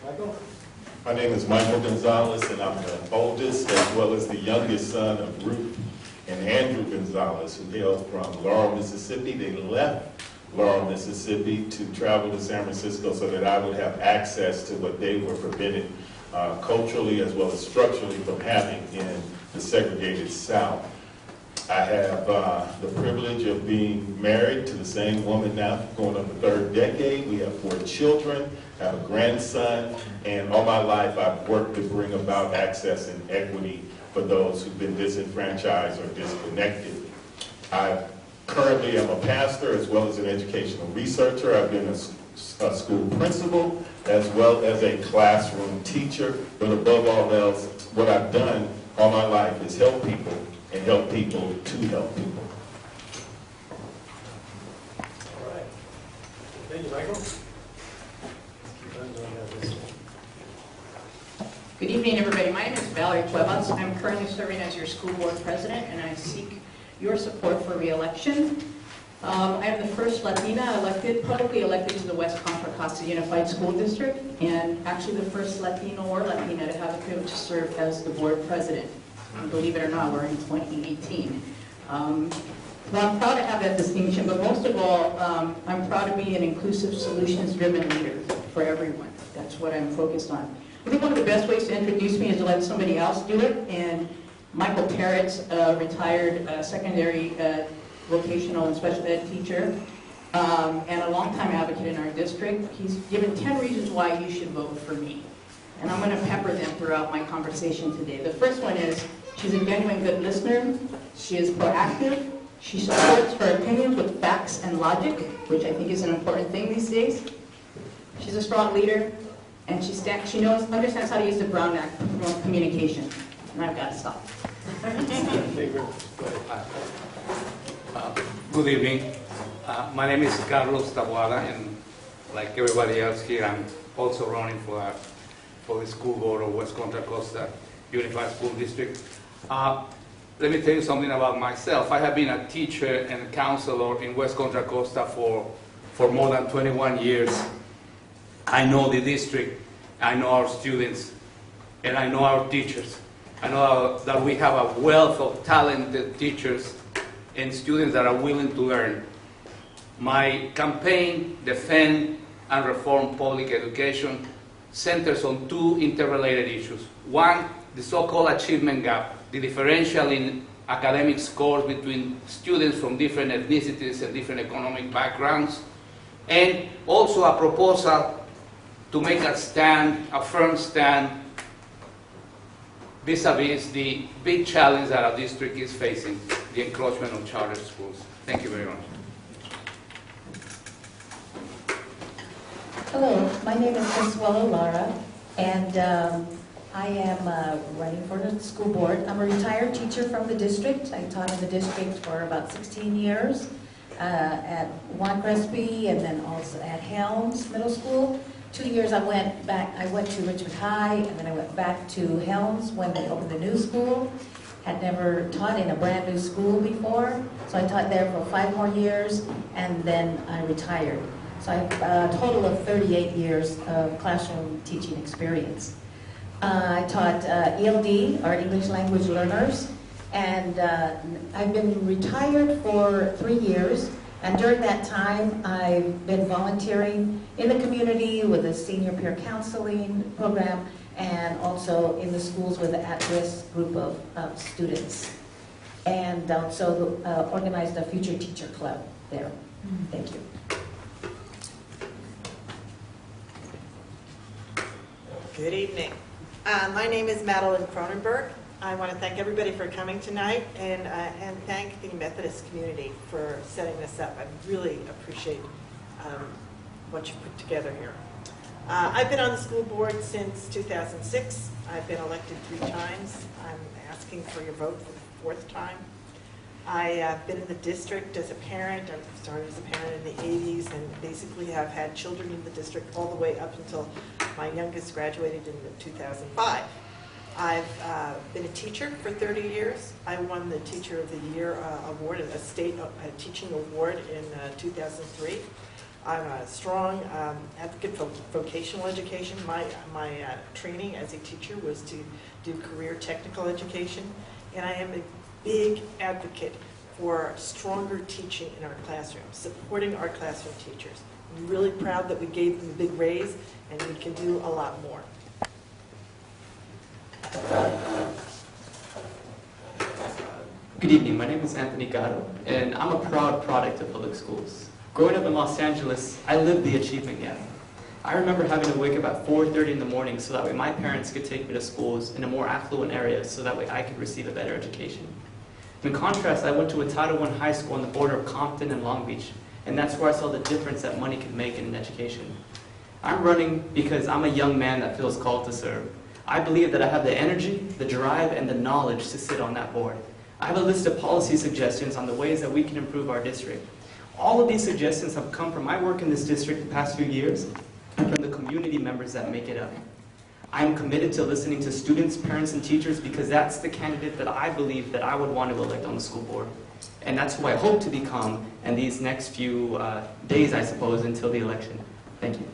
Michael? My name is Michael Gonzalez, and I'm the oldest as well as the youngest son of Ruth and Andrew Gonzalez, who hail from Laurel, Mississippi. They left Laurel, Mississippi to travel to San Francisco so that I would have access to what they were prevented culturally as well as structurally from having in the segregated South. I have the privilege of being married to the same woman now, going on the third decade. We have 4 children, have a grandson, and all my life I've worked to bring about access and equity for those who've been disenfranchised or disconnected. I currently am a pastor as well as an educational researcher. I've been a school principal as well as a classroom teacher, but above all else, what I've done all my life is help people and help people to help people. All right. Thank you, Michael. Good evening, everybody. My name is Valerie Cuevas. I'm currently serving as your school board president, and I seek your support for re-election. I am the first Latina publicly elected to the West Contra Costa Unified School District, and actually the first Latino or Latina to have the privilege to serve as the board president. And believe it or not, we're in 2018. Well, I'm proud to have that distinction, but most of all, I'm proud to be an inclusive, solutions-driven leader for everyone. That's what I'm focused on. I think one of the best ways to introduce me is to let somebody else do it, and Michael Parrott's retired secondary vocational and special ed teacher, and a longtime advocate in our district. He's given 10 reasons why you should vote for me. And I'm going to pepper them throughout my conversation today. The first one is, she's a genuine good listener. She is proactive. She supports her opinions with facts and logic, which I think is an important thing these days. She's a strong leader, and she understands how to use the Brown Act to promote communication. And I've got to stop. Good evening. My name is Carlos Taboada, and like everybody else here, I'm also running for the school board of West Contra Costa Unified School District. Let me tell you something about myself. I have been a teacher and counselor in West Contra Costa for more than 21 years. I know the district, I know our students, and I know our teachers. I know that we have a wealth of talented teachers and students that are willing to learn. My campaign, Defend and Reform Public Education, centers on 2 interrelated issues. One, the so-called achievement gap, the differential in academic scores between students from different ethnicities and different economic backgrounds, and also a proposal to make a firm stand vis-a-vis the big challenge that our district is facing, the encroachment of charter schools. Thank you very much. Hello, my name is Consuelo Lara, and I am running for the school board. I'm a retired teacher from the district. I taught in the district for about 16 years at Juan Crespi and then also at Helms Middle School. 2 years I went to Richmond High, and then I went back to Helms when they opened the new school. Had never taught in a brand new school before, so I taught there for 5 more years, and then I retired. So I have a total of 38 years of classroom teaching experience. I taught ELD, or English Language Learners, and I've been retired for 3 years. And during that time, I've been volunteering in the community with a senior peer counseling program, and also in the schools with an at-risk group of students. And also organized a future teacher club there. Thank you. Good evening. My name is Madeline Cronenberg. I want to thank everybody for coming tonight, and thank the Methodist community for setting this up. I really appreciate what you put together here. I've been on the school board since 2006. I've been elected 3 times. I'm asking for your vote for the 4th time. I've been in the district as a parent. I started as a parent in the 80s and basically have had children in the district all the way up until my youngest graduated in 2005. I've been a teacher for 30 years. I won the Teacher of the Year award, a state teaching award in 2003. I'm a strong advocate for vocational education. My training as a teacher was to do career technical education, and I am a big advocate for stronger teaching in our classrooms, supporting our classroom teachers. I'm really proud that we gave them a big raise, and we can do a lot more. Good evening, my name is Anthony Gatto, and I'm a proud product of public schools. Growing up in Los Angeles, I lived the achievement gap. I remember having to wake up at 4:30 in the morning so that way my parents could take me to schools in a more affluent area so that way I could receive a better education. In contrast, I went to a Title I high school on the border of Compton and Long Beach, and that's where I saw the difference that money could make in an education. I'm running because I'm a young man that feels called to serve. I believe that I have the energy, the drive, and the knowledge to sit on that board. I have a list of policy suggestions on the ways that we can improve our district. All of these suggestions have come from my work in this district the past few years and from the community members that make it up. I am committed to listening to students, parents, and teachers because that's the candidate that I believe that I would want to elect on the school board. And that's who I hope to become in these next few days, I suppose, until the election. Thank you.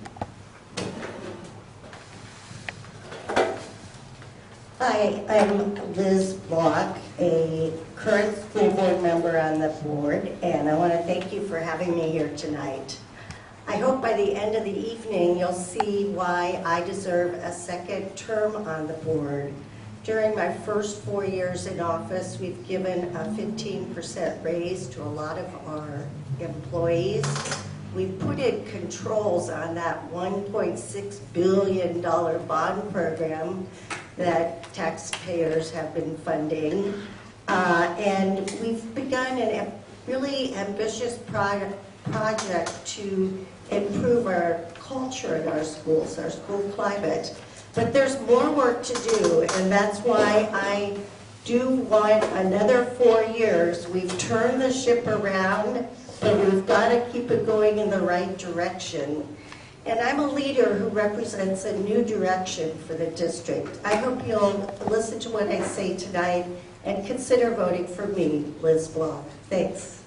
Hi, I'm Liz Block, a current school board member on the board, and I want to thank you for having me here tonight. I hope by the end of the evening you'll see why I deserve a second term on the board. During my first 4 years in office, we've given a 15% raise to a lot of our employees. We put in controls on that $1.6 billion bond program that taxpayers have been funding. And we've begun a really ambitious project to improve our culture in our schools, our school climate. But there's more work to do, and that's why I do want another 4 years. We've turned the ship around, but we've got to keep it going in the right direction. And I'm a leader who represents a new direction for the district. I hope you'll listen to what I say tonight and consider voting for me, Liz Block. Thanks.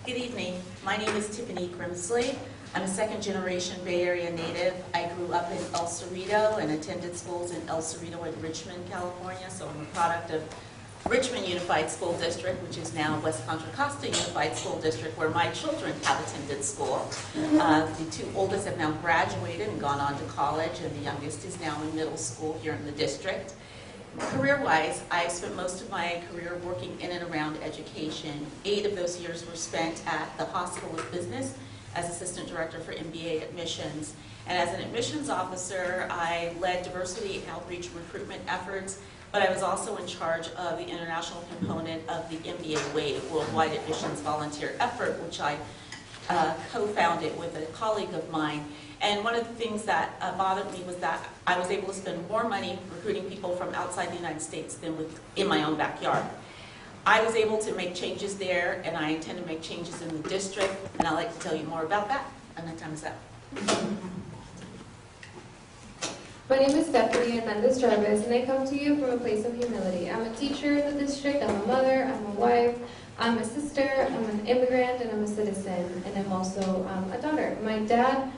Good evening. My name is Tiffany Grimsley. I'm a second-generation Bay Area native. I grew up in El Cerrito and attended schools in El Cerrito and Richmond, California, so I'm a product of Richmond Unified School District, which is now West Contra Costa Unified School District, where my children have attended school. The two oldest have now graduated and gone on to college, and the youngest is now in middle school here in the district. Career-wise, I've spent most of my career working in and around education. 8 of those years were spent at the Hospital of Business as Assistant Director for MBA Admissions. And as an admissions officer, I led diversity and outreach recruitment efforts, but I was also in charge of the international component of the MBA WAVE, Worldwide Admissions Volunteer Effort, which I co-founded with a colleague of mine. And one of the things that bothered me was that I was able to spend more money recruiting people from outside the United States than in my own backyard. I was able to make changes there, and I intend to make changes in the district, and I'd like to tell you more about that. And my time is up. My name is Stephanie Hernandez-Jarvis, and I come to you from a place of humility. I'm a teacher in the district, I'm a mother, I'm a wife, I'm a sister, I'm an immigrant, and I'm a citizen, and I'm also a daughter. My dad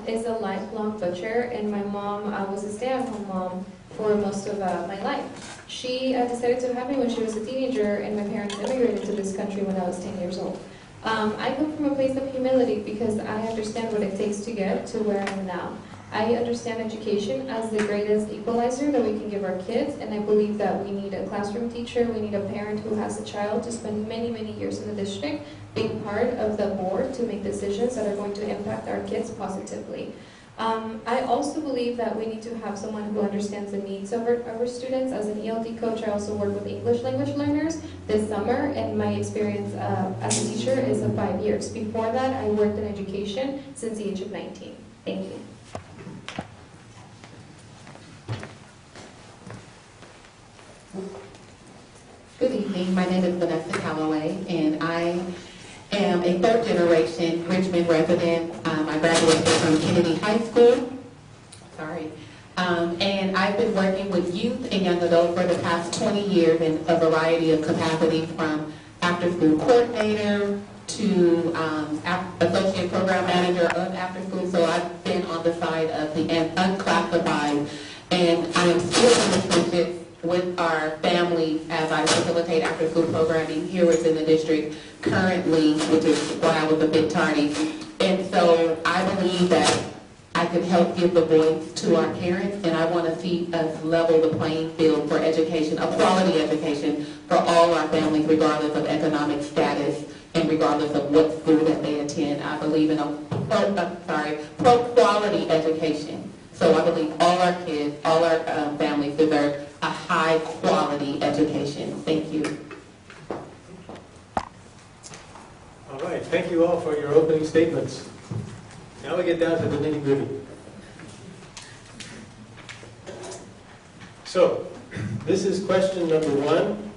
is a lifelong butcher, and my mom was a stay-at-home mom for most of my life. She decided to have me when she was a teenager, and my parents immigrated to this country when I was 10 years old. I come from a place of humility because I understand what it takes to get to where I am now. I understand education as the greatest equalizer that we can give our kids, and I believe that we need a classroom teacher, we need a parent who has a child to spend many, many years in the district, being part of the board to make decisions that are going to impact our kids positively. I also believe that we need to have someone who understands the needs of our students. As an ELD coach, I also work with English language learners this summer, and my experience as a teacher is of 5 years. Before that, I worked in education since the age of 19. Thank you. Good evening. My name is Vanessa Calloway, and I am a third-generation Richmond resident. I graduated from Kennedy High School. And I've been working with youth and young adults for the past 20 years in a variety of capacities, from after-school coordinator to associate program manager of after school, so I've been on the side of the unclassified, and I am still in the trenches with our family as I facilitate after school programming here within the district currently, which is why I was a bit tardy. And so I believe that I can help give the voice to our parents, and I want to see us level the playing field for education, a quality education for all our families, regardless of economic status and regardless of what school that they attend. I believe in a pro-quality education. So I believe all our kids, all our families deserve a high-quality education. Thank you. All right, thank you all for your opening statements. Now we get down to the nitty-gritty. So, this is question number 1.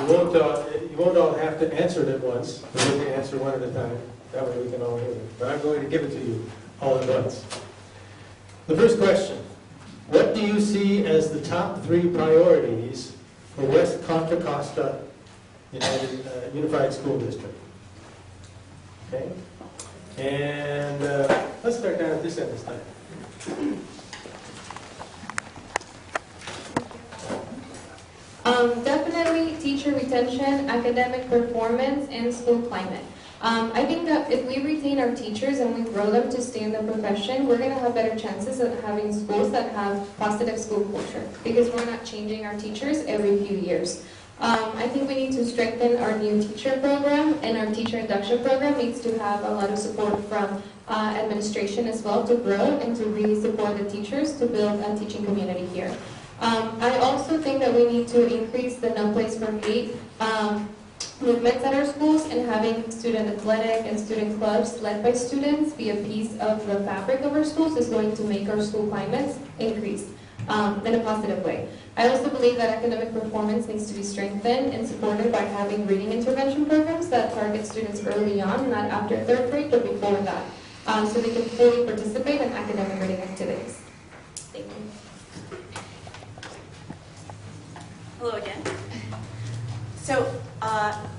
You won't all have to answer it at once. We're going to answer one at a time. That way we can all hear it. But I'm going to give it to you all at once. The first question. What do you see as the top 3 priorities for West Contra Costa Unified School District? Okay. And let's start down at this end this time. Definitely teacher retention, academic performance, and school climate. I think that if we retain our teachers and we grow them to stay in the profession, we're going to have better chances of having schools that have positive school culture, because we're not changing our teachers every few years. I think we need to strengthen our new teacher program, and our teacher induction program needs to have a lot of support from administration as well to grow and to really support the teachers to build a teaching community here. I also think that we need to increase the No Place for Hate movements at our schools, and having student athletic and student clubs led by students be a piece of the fabric of our schools is going to make our school climates increase in a positive way. I also believe that academic performance needs to be strengthened and supported by having reading intervention programs that target students early on, not after 3rd grade, but before that, so they can fully participate in academic reading activities. Thank you. Hello again. So,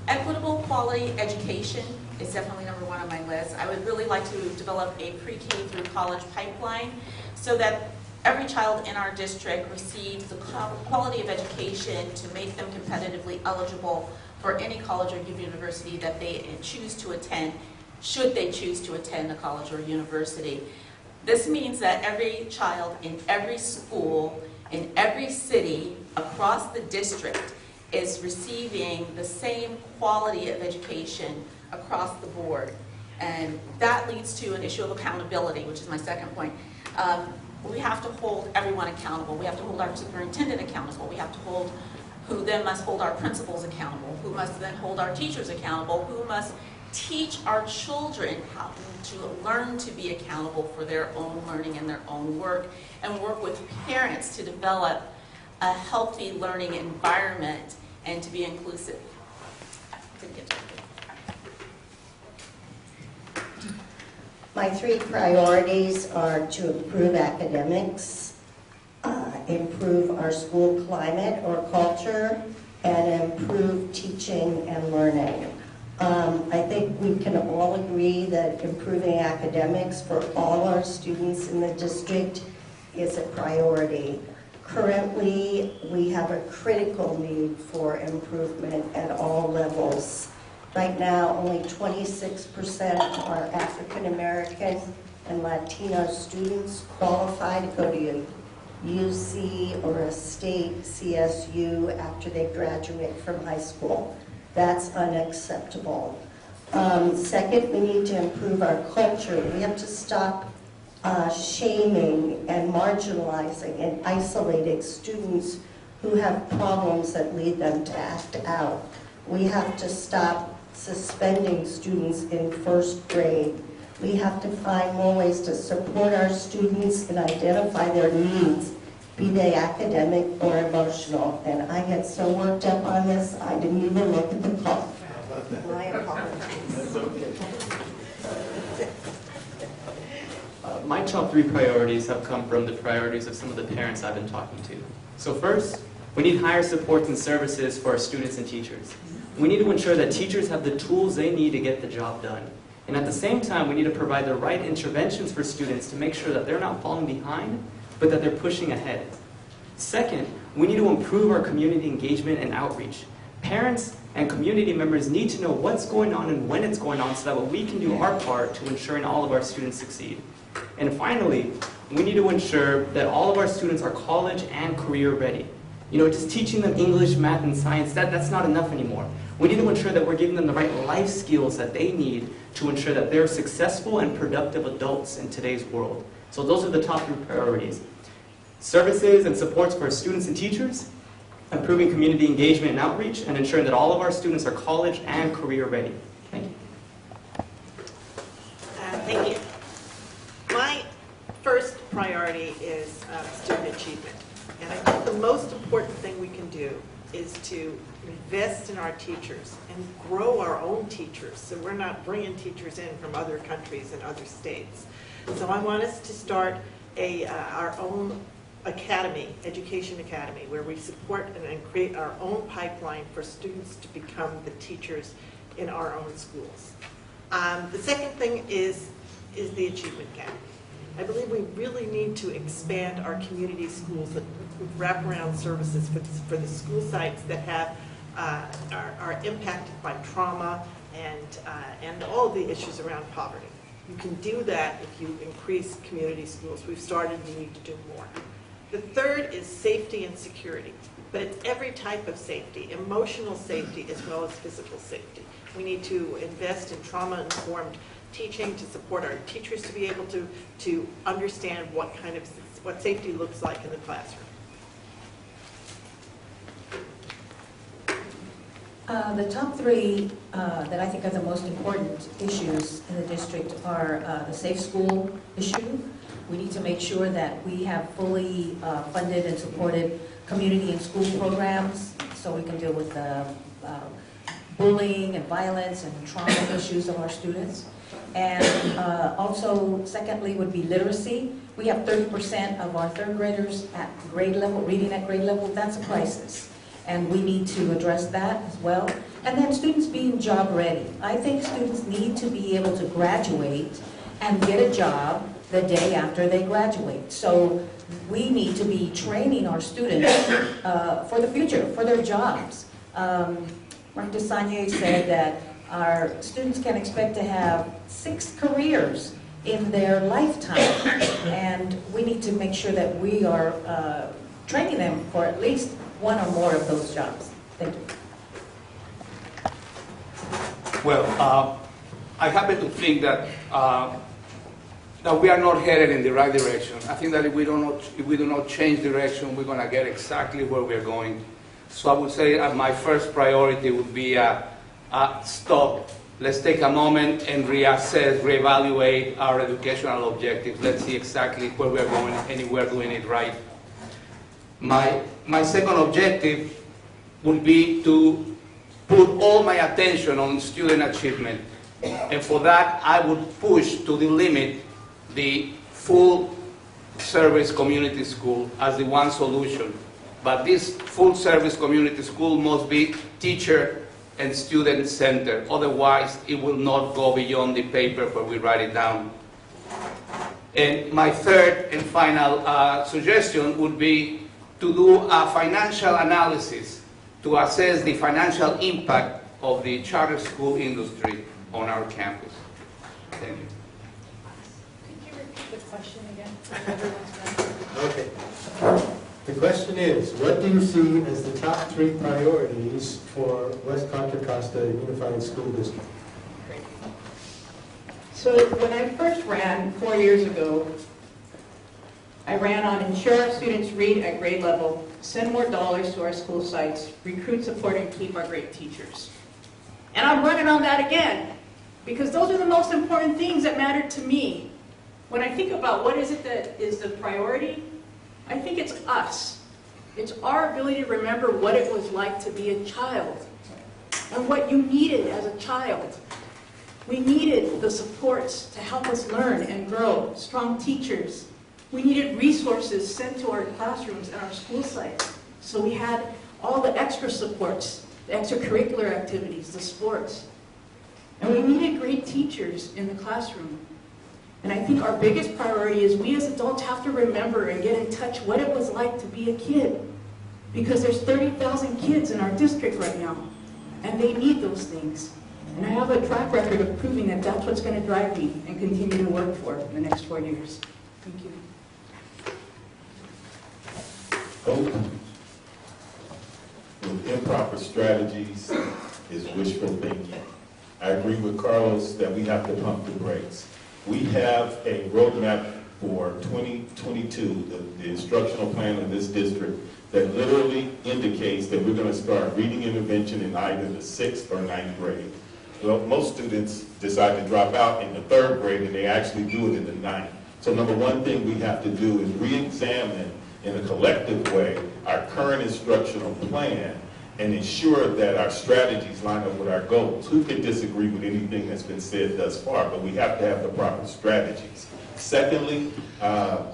equitable quality education is definitely number 1 on my list. I would really like to develop a pre-K through college pipeline so that every child in our district receives the quality of education to make them competitively eligible for any college or university that they choose to attend, should they choose to attend a college or university. This means that every child in every school, in every city across the district is receiving the same quality of education across the board. And that leads to an issue of accountability, which is my second point. We have to hold everyone accountable. We have to hold our superintendent accountable. We have to hold, who then must hold our principals accountable, who must then hold our teachers accountable, who must teach our children how to learn to be accountable for their own learning and their own work, and work with parents to develop a healthy learning environment and to be inclusive. My 3 priorities are to improve academics, improve our school climate or culture, and improve teaching and learning. I think we can all agree that improving academics for all our students in the district is a priority. Currently, we have a critical need for improvement at all levels. Right now, only 26% are African American and Latino students qualify to go to a UC or a state CSU after they graduate from high school. That's unacceptable. Second, we need to improve our culture. We have to stop shaming and marginalizing and isolating students who have problems that lead them to act out. We have to stop suspending students in 1st grade. We have to find more ways to support our students and identify their needs, be they academic or emotional. And I get so worked up on this, I didn't even look at the clock. My apologies. My top 3 priorities have come from the priorities of some of the parents I've been talking to. So first, we need higher supports and services for our students and teachers. We need to ensure that teachers have the tools they need to get the job done. And at the same time, we need to provide the right interventions for students to make sure that they're not falling behind, but that they're pushing ahead. Second, we need to improve our community engagement and outreach. Parents and community members need to know what's going on and when it's going on so that we can do our part to ensuring all of our students succeed. And finally, we need to ensure that all of our students are college and career ready. You know, just teaching them English, math, and science, that's not enough anymore. We need to ensure that we're giving them the right life skills that they need to ensure that they're successful and productive adults in today's world. So those are the top 3 priorities. Services and supports for students and teachers, improving community engagement and outreach, and ensuring that all of our students are college and career ready. Thank you. Thank you. My first priority is student achievement. And I think the most important thing we can do is to invest in our teachers and grow our own teachers so we're not bringing teachers in from other countries and other states. So I want us to start our own academy, education academy, where we support and create our own pipeline for students to become the teachers in our own schools. The second thing is the achievement gap. I believe we really need to expand our community schools with wraparound services for the school sites that have are impacted by trauma and all of the issues around poverty. You can do that if you increase community schools. We've started, we need to do more. The third is safety and security, but it's every type of safety, emotional safety as well as physical safety. We need to invest in trauma-informed teaching to support our teachers to be able to understand what safety looks like in the classroom. The top 3 that I think are the most important issues in the district are the safe school issue. We need to make sure that we have fully funded and supported community and school programs so we can deal with the bullying and violence and trauma issues of our students. And also, secondly, would be literacy. We have 30% of our 3rd graders at grade level, reading at grade level. That's a crisis. And we need to address that as well. And then students being job ready. I think students need to be able to graduate and get a job the day after they graduate. So we need to be training our students for the future, for their jobs. Mark Desagnier said that our students can expect to have 6 careers in their lifetime. And we need to make sure that we are training them for at least 1 or more of those jobs. Thank you. Well, I happen to think that we are not headed in the right direction. I think that if we do not change direction, we're going to get exactly where we're going. So I would say my first priority would be stop. Let's take a moment and reassess, reevaluate our educational objectives. Let's see exactly where we're going and if we're doing it right. My second objective would be to put all my attention on student achievement. And for that, I would push to the limit the full service community school as the one solution. But this full service community school must be teacher and student centered. Otherwise, it will not go beyond the paper where we write it down. And my third and final suggestion would be to do a financial analysis to assess the financial impact of the charter school industry on our campus. Thank you. Could you repeat the question again? Everyone's done. Okay. The question is, what do you see as the top 3 priorities for West Contra Costa Unified School District? Great. So when I first ran 4 years ago, I ran on ensure our students read at grade level, send more dollars to our school sites, recruit, support, and keep our great teachers. And I'm running on that again, because those are the most important things that matter to me. When I think about what is it that is the priority, I think it's us. It's our ability to remember what it was like to be a child and what you needed as a child. We needed the supports to help us learn and grow, strong teachers. We needed resources sent to our classrooms and our school sites. So we had all the extra supports the extracurricular activities, the sports. And we needed great teachers in the classroom. And I think our biggest priority is we as adults have to remember and get in touch what it was like to be a kid. Because there's 30,000 kids in our district right now, and they need those things. And I have a track record of proving that that's what's going to drive me and continue to work for in the next 4 years. Thank you. Hope with improper strategies is wishful thinking. I agree with Carlos that we have to pump the brakes. We have a roadmap for 2022, the instructional plan of this district, that literally indicates that we're going to start reading intervention in either the 6th or 9th grade. Well, most students decide to drop out in the 3rd grade, and they actually do it in the 9th. So number one thing we have to do is re-examine in a collective way our current instructional plan and ensure that our strategies line up with our goals. Who can disagree with anything that's been said thus far? But we have to have the proper strategies. Secondly,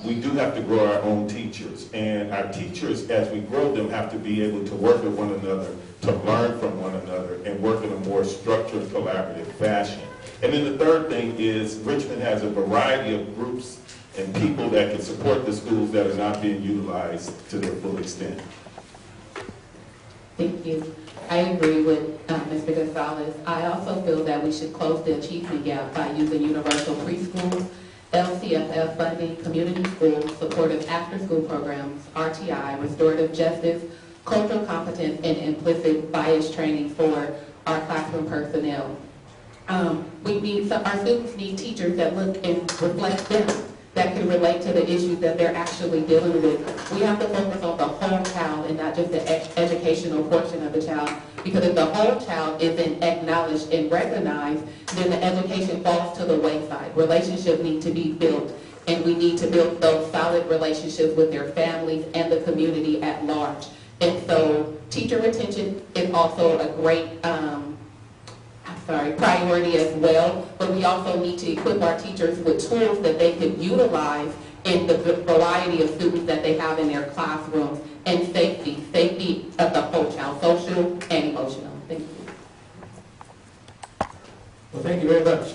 we do have to grow our own teachers. And our teachers, as we grow them, have to be able to work with one another, to learn from one another, and work in a more structured, collaborative fashion. And then the third thing is Richmond has a variety of groups and people that can support the schools that are not being utilized to their full extent. Thank you. I agree with Mr. Gonzalez. I also feel that we should close the achievement gap by using universal preschool, LCFF funding, community schools, supportive after-school programs, RTI, restorative justice, cultural competence, and implicit bias training for our classroom personnel. Our students need teachers that look and reflect them, that can relate to the issues that they're actually dealing with. We have to focus on the whole child and not just the educational portion of the child, because if the whole child isn't acknowledged and recognized, then the education falls to the wayside. Relationships need to be built, and we need to build those solid relationships with their families and the community at large. And so teacher retention is also a great priority as well, but we also need to equip our teachers with tools that they can utilize in the variety of students that they have in their classrooms, and safety of the whole child, social and emotional. Thank you. Well, thank you very much.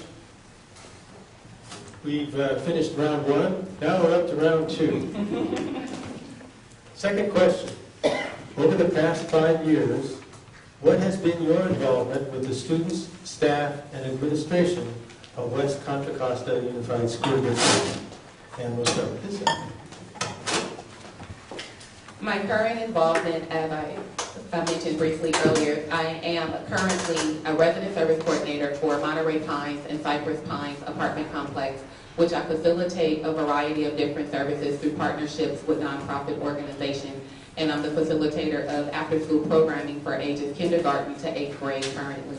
We've finished round one. Now we're up to round two. Second question. Over the past 5 years, what has been your involvement with the students, staff, and administration of West Contra Costa Unified School District? And we'll start with this end. My current involvement, as I mentioned briefly earlier, I am currently a resident service coordinator for Monterey Pines and Cypress Pines apartment complex, which I facilitate a variety of different services through partnerships with nonprofit organizations. And I'm the facilitator of after-school programming for ages kindergarten to 8th grade currently.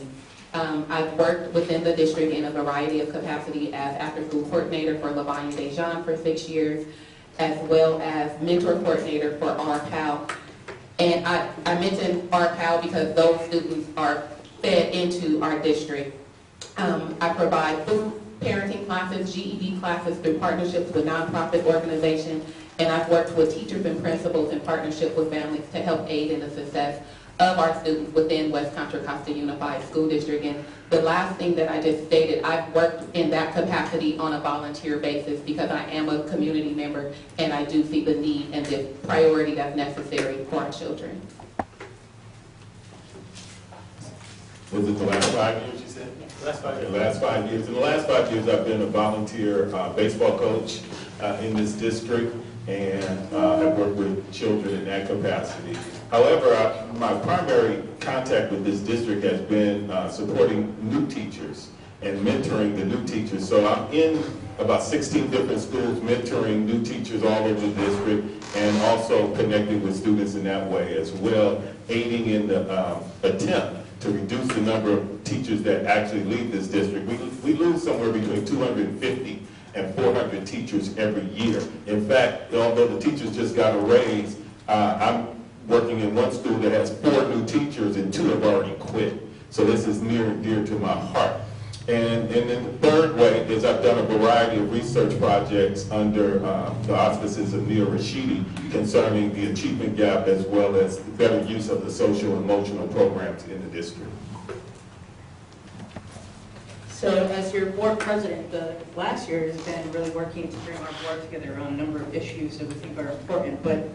I've worked within the district in a variety of capacity as after-school coordinator for Lavanya Dejan for 6 years, as well as mentor coordinator for RPAL. And I mentioned RPAL because those students are fed into our district. I provide food parenting classes, GED classes through partnerships with nonprofit organizations, and I've worked with teachers and principals in partnership with families to help aid in the success of our students within West Contra Costa Unified School District. And the last thing that I just stated, I've worked in that capacity on a volunteer basis because I am a community member and I do see the need and the priority that's necessary for our children. Was it the last 5 years you said? Last 5 years. The last 5 years. In the last 5 years, I've been a volunteer baseball coach in this district, and I've worked with children in that capacity. However, my primary contact with this district has been supporting new teachers and mentoring the new teachers. So I'm in about 16 different schools mentoring new teachers all over the district, and also connecting with students in that way as well, aiding in the attempt to reduce the number of teachers that actually leave this district. We lose somewhere between 250 and 400 teachers every year. In fact, although the teachers just got a raise, I'm working in one school that has 4 new teachers and 2 have already quit. So this is near and dear to my heart. And then the third way is I've done a variety of research projects under the auspices of Neil Rashidi concerning the achievement gap as well as the better use of the social and emotional programs in the district. So as your board president, the last year has been really working to bring our board together on a number of issues that we think are important. But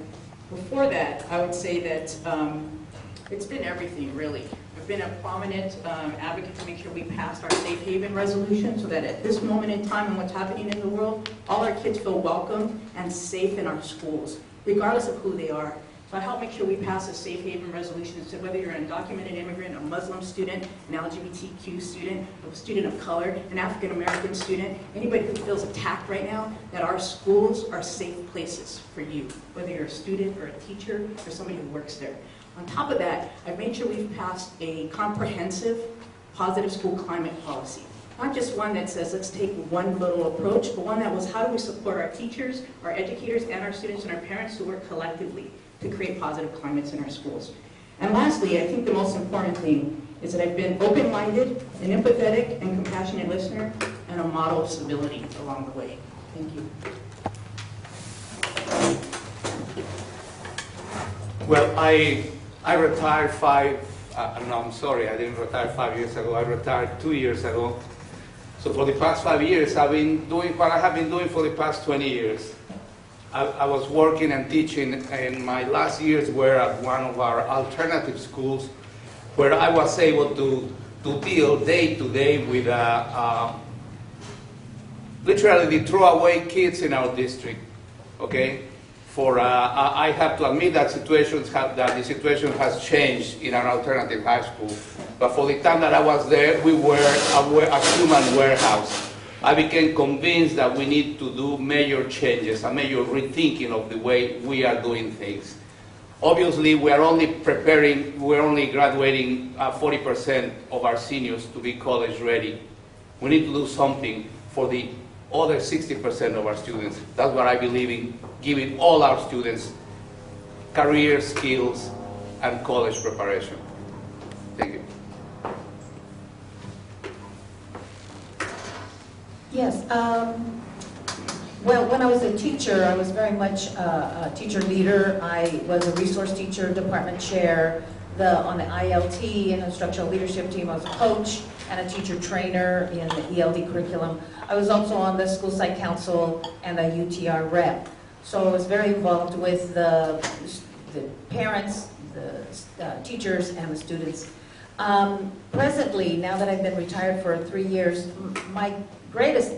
before that, I would say that it's been everything, really. I've been a prominent advocate to make sure we passed our safe haven resolution so that at this moment in time and what's happening in the world, all our kids feel welcome and safe in our schools, regardless of who they are. So I helped make sure we pass a safe haven resolution so whether you're an undocumented immigrant, a Muslim student, an LGBTQ student, a student of color, an African American student, anybody who feels attacked right now, that our schools are safe places for you, whether you're a student or a teacher or somebody who works there. On top of that, I've made sure we've passed a comprehensive positive school climate policy. Not just one that says, let's take one little approach, but one that was, how do we support our teachers, our educators, and our students and our parents to work collectively to create positive climates in our schools. And lastly, I think the most important thing is that I've been open-minded, an empathetic and compassionate listener, and a model of stability along the way. Thank you. Well, I retired I'm sorry, I didn't retire 5 years ago. I retired 2 years ago. So for the past 5 years, I've been doing what I have been doing for the past 20 years. I was working and teaching, and my last years were at one of our alternative schools where I was able to deal day to day with literally the throwaway kids in our district, okay? I have to admit that the situation has changed in our alternative high school. But for the time that I was there, we were a human warehouse. I became convinced that we need to do major changes, a major rethinking of the way we are doing things. Obviously, we're only graduating 40% of our seniors to be college ready. We need to do something for the other 60% of our students. That's what I believe in, giving all our students career skills and college preparation. Thank you. Yes. Well, when I was a teacher, I was very much a teacher leader. I was a resource teacher, department chair, on the ILT and instructional leadership team. I was a coach and a teacher trainer in the ELD curriculum. I was also on the school site council and a UTR rep. So I was very involved with the parents, the teachers, and the students. Presently, now that I've been retired for 3 years, my greatest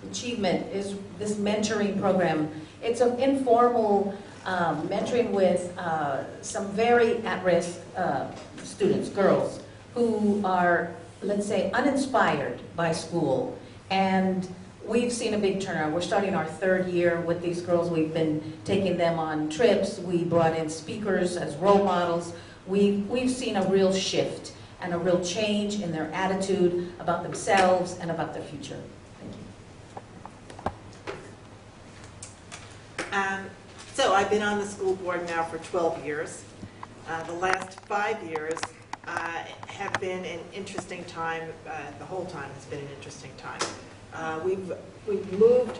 achievement is this mentoring program. It's an informal mentoring with some very at-risk students, girls, who are, let's say, uninspired by school. And we've seen a big turnaround. We're starting our 3rd year with these girls. We've been taking them on trips. We brought in speakers as role models. We've seen a real shift and a real change in their attitude about themselves and about their future. Thank you. So I've been on the school board now for 12 years. The last 5 years have been an interesting time. The whole time has been an interesting time. We've moved.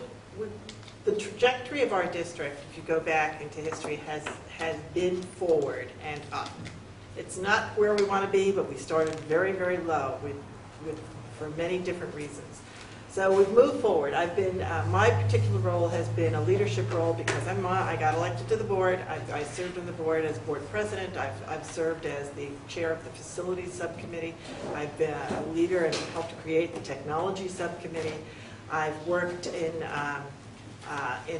The trajectory of our district, if you go back into history, has been forward and up. It's not where we want to be, but we started very, very low for many different reasons. So we've moved forward. I've been, my particular role has been a leadership role because I got elected to the board. I served on the board as board president. I've served as the chair of the facilities subcommittee. I've been a leader and helped create the technology subcommittee. I've worked in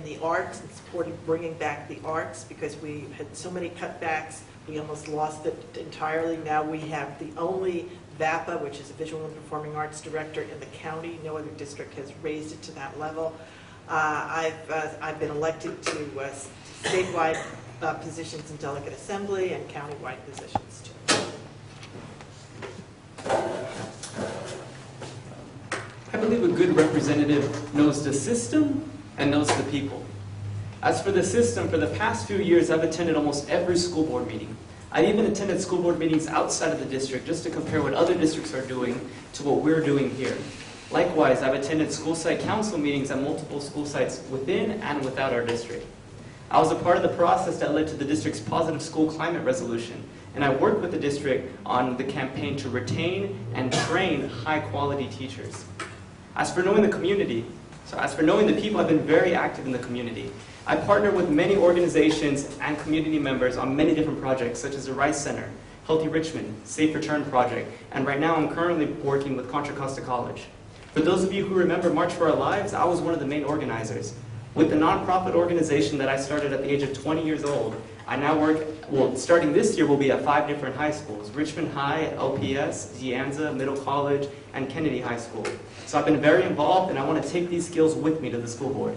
the arts and supported bringing back the arts because we had so many cutbacks. We almost lost it entirely. Now we have the only VAPA, which is a Visual and Performing Arts Director in the county. No other district has raised it to that level. I've been elected to statewide positions in delegate assembly and countywide positions too. I believe a good representative knows the system and knows the people. As for the system, for the past few years, I've attended almost every school board meeting. I've even attended school board meetings outside of the district just to compare what other districts are doing to what we're doing here. Likewise, I've attended school site council meetings at multiple school sites within and without our district. I was a part of the process that led to the district's positive school climate resolution, and I worked with the district on the campaign to retain and train high-quality teachers. As for knowing the people, I've been very active in the community. I partner with many organizations and community members on many different projects, such as the Rice Center, Healthy Richmond, Safe Return Project, and right now I'm currently working with Contra Costa College. For those of you who remember March for Our Lives, I was one of the main organizers. With the nonprofit organization that I started at the age of 20 years old, I now work, starting this year, we'll be at 5 different high schools: Richmond High, LPS, De Anza, Middle College, and Kennedy High School. So I've been very involved, and I want to take these skills with me to the school board.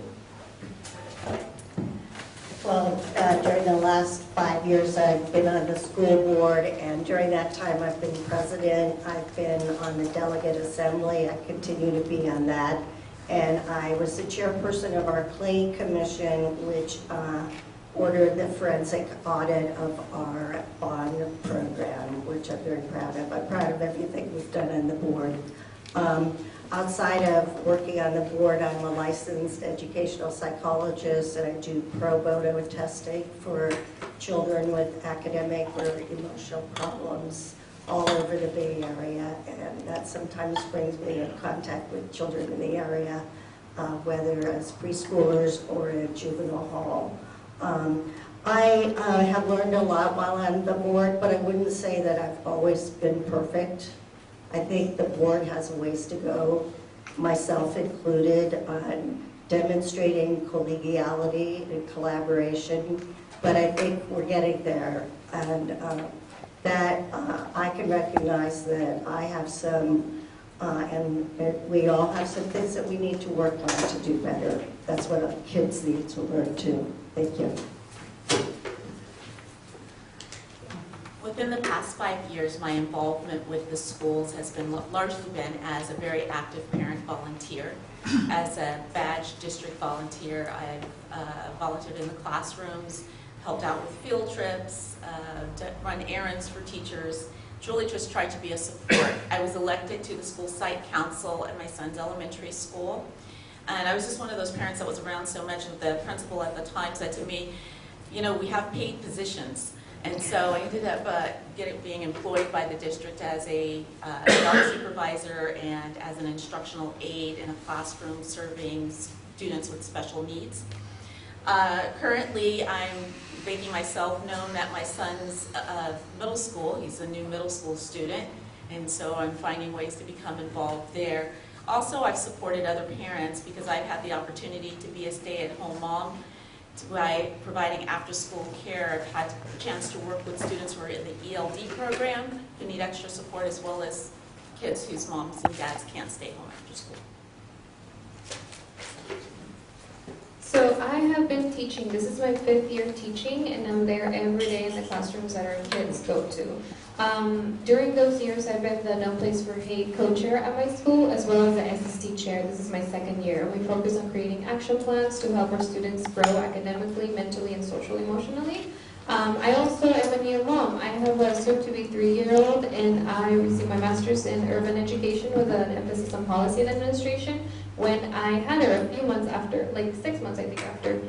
Well, during the last 5 years, I've been on the school board, and during that time, I've been president. I've been on the delegate assembly. I continue to be on that. And I was the chairperson of our clay commission, which ordered the forensic audit of our bond program, which I'm very proud of. I'm proud of everything we've done on the board. Outside of working on the board, I'm a licensed educational psychologist, and I do pro bono testing for children with academic or emotional problems all over the Bay Area, and that sometimes brings me in contact with children in the area, whether as preschoolers or in juvenile hall. I have learned a lot while on the board, but I wouldn't say that I've always been perfect. I think the board has a ways to go, myself included, on demonstrating collegiality and collaboration, but I think we're getting there, and that I can recognize that I have some, and we all have some things that we need to work on to do better. That's what our kids need to learn too. Thank you. Within the past 5 years, my involvement with the schools has been largely been as a very active parent volunteer. As a badge district volunteer, I've volunteered in the classrooms, helped out with field trips, run errands for teachers, truly just tried to be a support. I was elected to the school site council at my son's elementary school, and I was just one of those parents that was around so much, and the principal at the time said to me, you know, we have paid positions. And so I ended up being employed by the district as a adult supervisor and as an instructional aide in a classroom serving students with special needs. Currently, I'm making myself known at my son's middle school. He's a new middle school student, and so I'm finding ways to become involved there. Also, I've supported other parents because I've had the opportunity to be a stay-at-home mom. By providing after-school care, I've had a chance to work with students who are in the ELD program who need extra support, as well as kids whose moms and dads can't stay home after school. So I have been teaching. This is my 5th year teaching, and I'm there every day in the classrooms that our kids go to. During those years, I've been the No Place for Hate co-chair at my school, as well as the SST chair. This is my 2nd year. We focus on creating action plans to help our students grow academically, mentally, and socially, emotionally. I also am a new mom. I have a soon-to-be 3-year-old, and I received my master's in urban education with an emphasis on policy and administration when I had her a few months after, like 6 months I think after.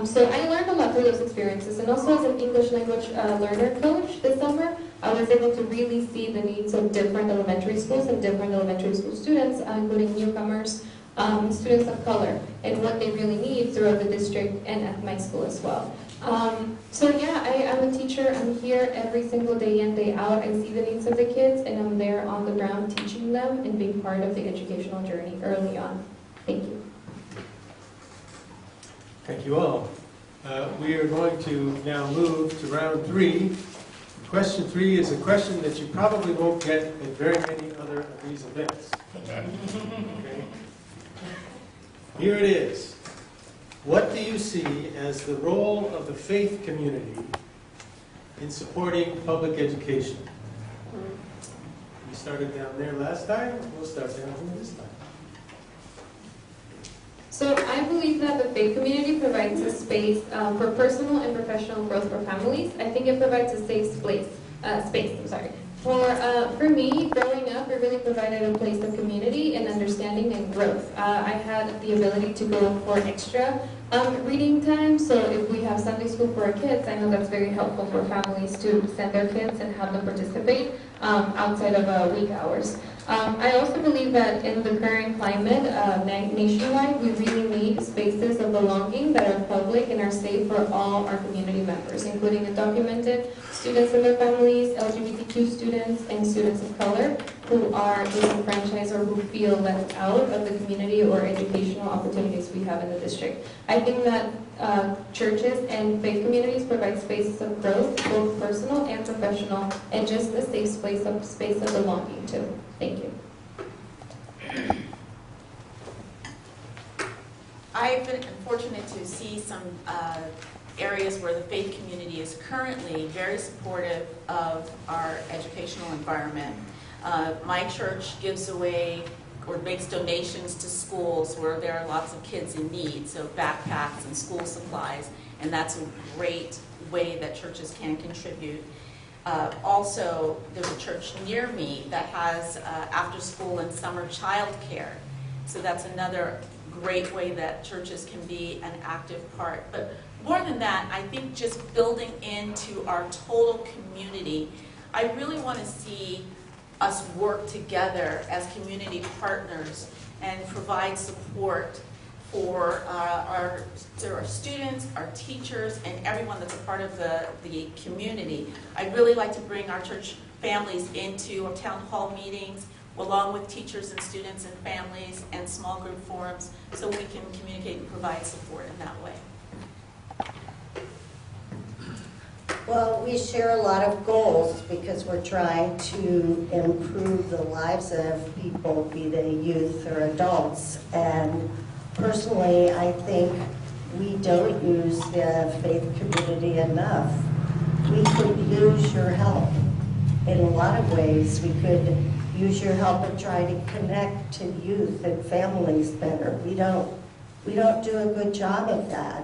So I learned a lot through those experiences, and also as an English language learner coach this summer, I was able to really see the needs of different elementary schools and different elementary school students, including newcomers, students of color, and what they really need throughout the district and at my school as well. So yeah, I'm a teacher. I'm here every single day in, day out. I see the needs of the kids, and I'm there on the ground teaching them and being part of the educational journey early on. Thank you. Thank you all. We are going to now move to round 3. Question 3 is a question that you probably won't get at very many other of these events. Okay. Here it is. What do you see as the role of the faith community in supporting public education? We started down there last time. We'll start down here this time. So I believe that the faith community provides a space for personal and professional growth for families. I think it provides a safe space. For me, growing up, it really provided a place of community and understanding and growth. I had the ability to go for extra reading time, so if we have Sunday school for our kids, I know that's very helpful for families to send their kids and have them participate outside of week hours. I also believe that in the current climate, nationwide, we really need spaces of belonging that are public and are safe for all our community members, including undocumented students and their families, LGBTQ students, and students of color who are disenfranchised or who feel left out of the community or educational opportunities we have in the district. I think that churches and faith communities provide spaces of growth, both personal and professional, and just a safe space of belonging too. Thank you. I've been fortunate to see some areas where the faith community is currently very supportive of our educational environment. My church gives away or makes donations to schools where there are lots of kids in need, so backpacks and school supplies, and that's a great way that churches can contribute. Also, there's a church near me that has after school and summer childcare, so that's another great way that churches can be an active part. But more than that, I think just building into our total community, I really want to see us work together as community partners and provide support for our students, our teachers, and everyone that's a part of the community. I'd really like to bring our church families into our town hall meetings, along with teachers and students and families and small group forums, so we can communicate and provide support in that way. Well, we share a lot of goals because we're trying to improve the lives of people, be they youth or adults. And personally, I think we don't use the faith community enough. We could use your help in a lot of ways. We could use your help in trying to connect to youth and families better. We don't do a good job of that.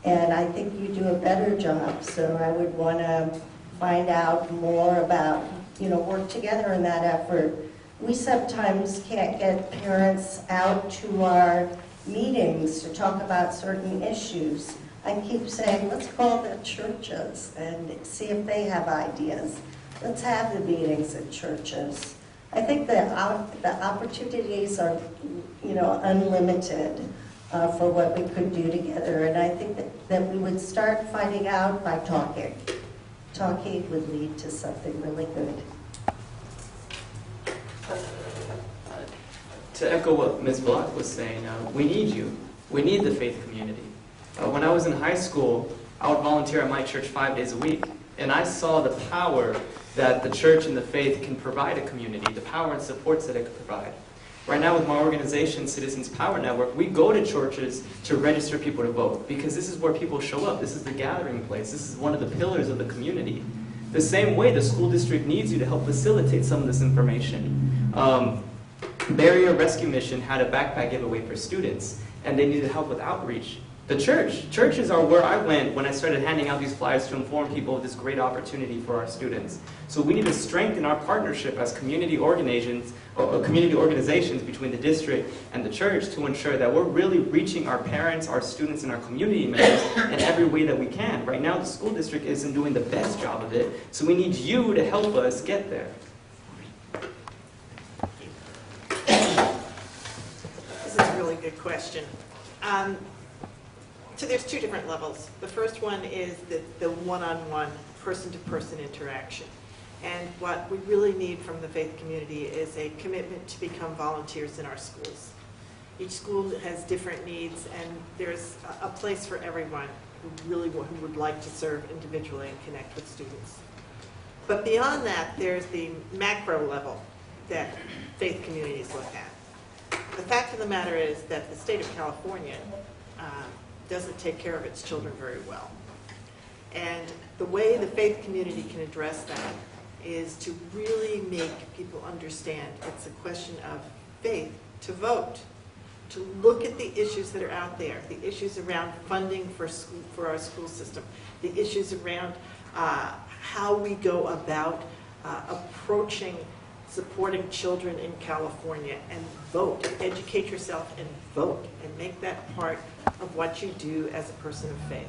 And I think you do a better job, so I would want to find out more about, work together in that effort. We sometimes can't get parents out to our meetings to talk about certain issues. I keep saying, let's call the churches and see if they have ideas. Let's have the meetings at churches. I think the opportunities are, unlimited. For what we could do together. And I think that we would start finding out by talking. Talking would lead to something really good. To echo what Ms. Block was saying, we need you. We need the faith community. When I was in high school, I would volunteer at my church 5 days a week, and I saw the power that the church and the faith can provide a community, the power and supports that it could provide. Right now with my organization, Citizens Power Network, we go to churches to register people to vote because this is where people show up. This is the gathering place. This is one of the pillars of the community. The same way the school district needs you to help facilitate some of this information. Barrier Rescue Mission had a backpack giveaway for students, and they needed help with outreach. The churches are where I went when I started handing out these flyers to inform people of this great opportunity for our students. So we need to strengthen our partnership as community organizations between the district and the church to ensure that we're really reaching our parents, our students, and our community members in every way that we can. Right now, the school district isn't doing the best job of it, so we need you to help us get there. This is a really good question. So there's two different levels. The first one is the one-on-one, person-to-person interaction. And what we really need from the faith community is a commitment to become volunteers in our schools. Each school has different needs, and there's a place for everyone who would like to serve individually and connect with students. But beyond that, there's the macro level that faith communities look at. The fact of the matter is that the state of California doesn't take care of its children very well. And the way the faith community can address that is to really make people understand it's a question of faith to vote. to look at the issues that are out there, the issues around funding for our school system, the issues around how we go about approaching supporting children in California, and vote. Educate yourself and vote, and make that part of what you do as a person of faith.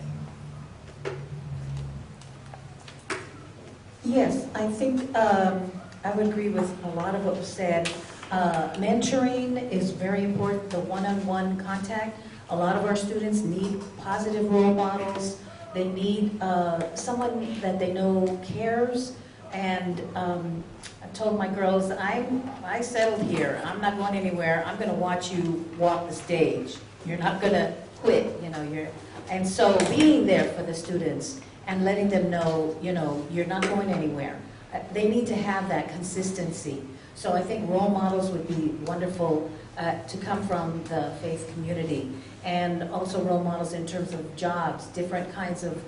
Yes, I think I would agree with a lot of what was said. Mentoring is very important, the one-on-one contact. A lot of our students need positive role models. They need someone that they know cares. And I told my girls, I settled here. I'm not going anywhere. I'm going to watch you walk the stage. You're not going to quit, you know. And so being there for the students and letting them know, you know, you're not going anywhere. They need to have that consistency. So I think role models would be wonderful to come from the faith community. And also role models in terms of jobs, different kinds of,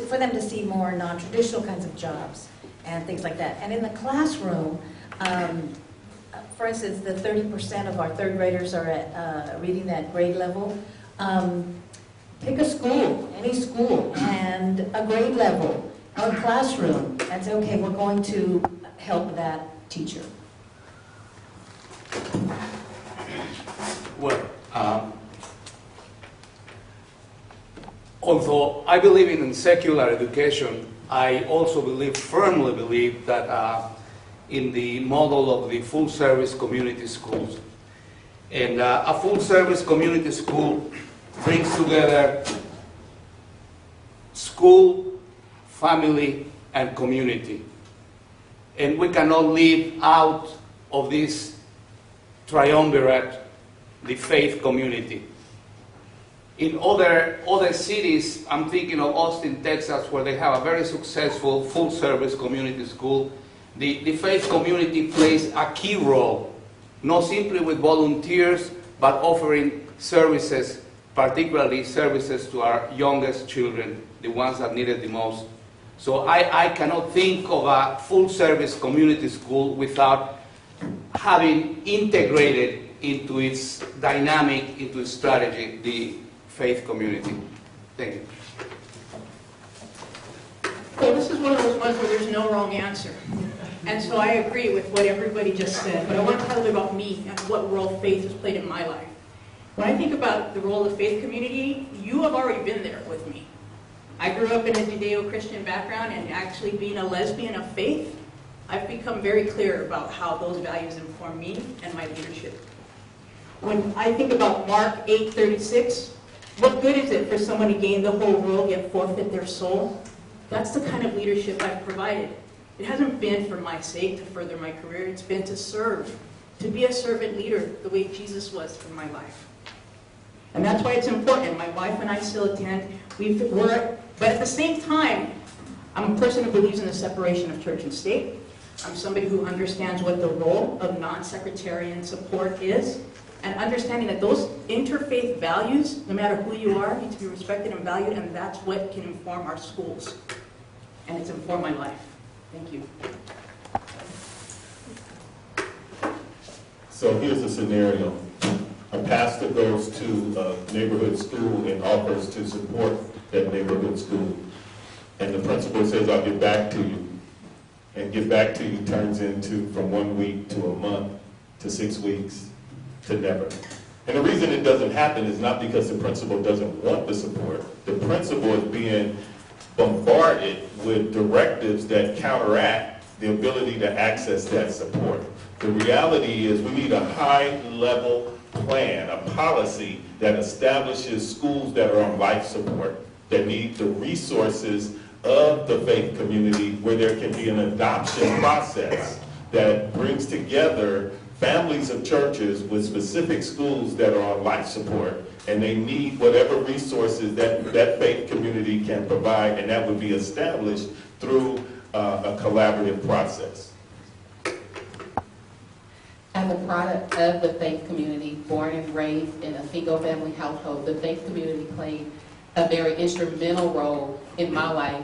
for them to see more non-traditional kinds of jobs and things like that. And in the classroom, for instance, the 30% of our third graders are at reading that grade level. Pick a school, any school, and a grade level, or a classroom, and say, okay, we're going to help that teacher. Well, although I believe in secular education, I also firmly believe that in the model of the full-service community schools. And a full-service community school brings together school, family, and community. And we cannot leave out of this triumvirate the faith community. In other cities, I'm thinking of Austin, Texas, where they have a very successful full-service community school. The faith community plays a key role, not simply with volunteers, but offering services, particularly services to our youngest children, the ones that need it the most. So I cannot think of a full-service community school without having integrated into its dynamic, into its strategy, the faith community. Thank you. Well, this is one of those ones where there's no wrong answer. And so I agree with what everybody just said, but I want to tell you about me and what role faith has played in my life. When I think about the role of the faith community, you have already been there with me. I grew up in a Judeo-Christian background, and actually being a lesbian of faith, I've become very clear about how those values inform me and my leadership. When I think about Mark 8:36, what good is it for someone to gain the whole world yet forfeit their soul? That's the kind of leadership I've provided. It hasn't been for my sake to further my career. It's been to serve, to be a servant leader the way Jesus was for my life. And that's why it's important. My wife and I still attend. But at the same time, I'm a person who believes in the separation of church and state. I'm somebody who understands what the role of non-secretarian support is, and understanding that those interfaith values, no matter who you are, need to be respected and valued, and that's what can inform our schools. And it's informed my life. Thank you. So here's a scenario. A pastor goes to a neighborhood school and offers to support that neighborhood school. And the principal says, I'll get back to you. And get back to you turns into from 1 week to a month to 6 weeks to never. And the reason it doesn't happen is not because the principal doesn't want the support. The principal is being bombarded with directives that counteract the ability to access that support. The reality is we need a high-level plan, a policy that establishes schools that are on life support, that need the resources of the faith community, where there can be an adoption process that brings together families of churches with specific schools that are on life support, and they need whatever resources that faith community can provide, and that would be established through a collaborative process. As a product of the faith community, born and raised in a single-family household, the faith community played a very instrumental role in my life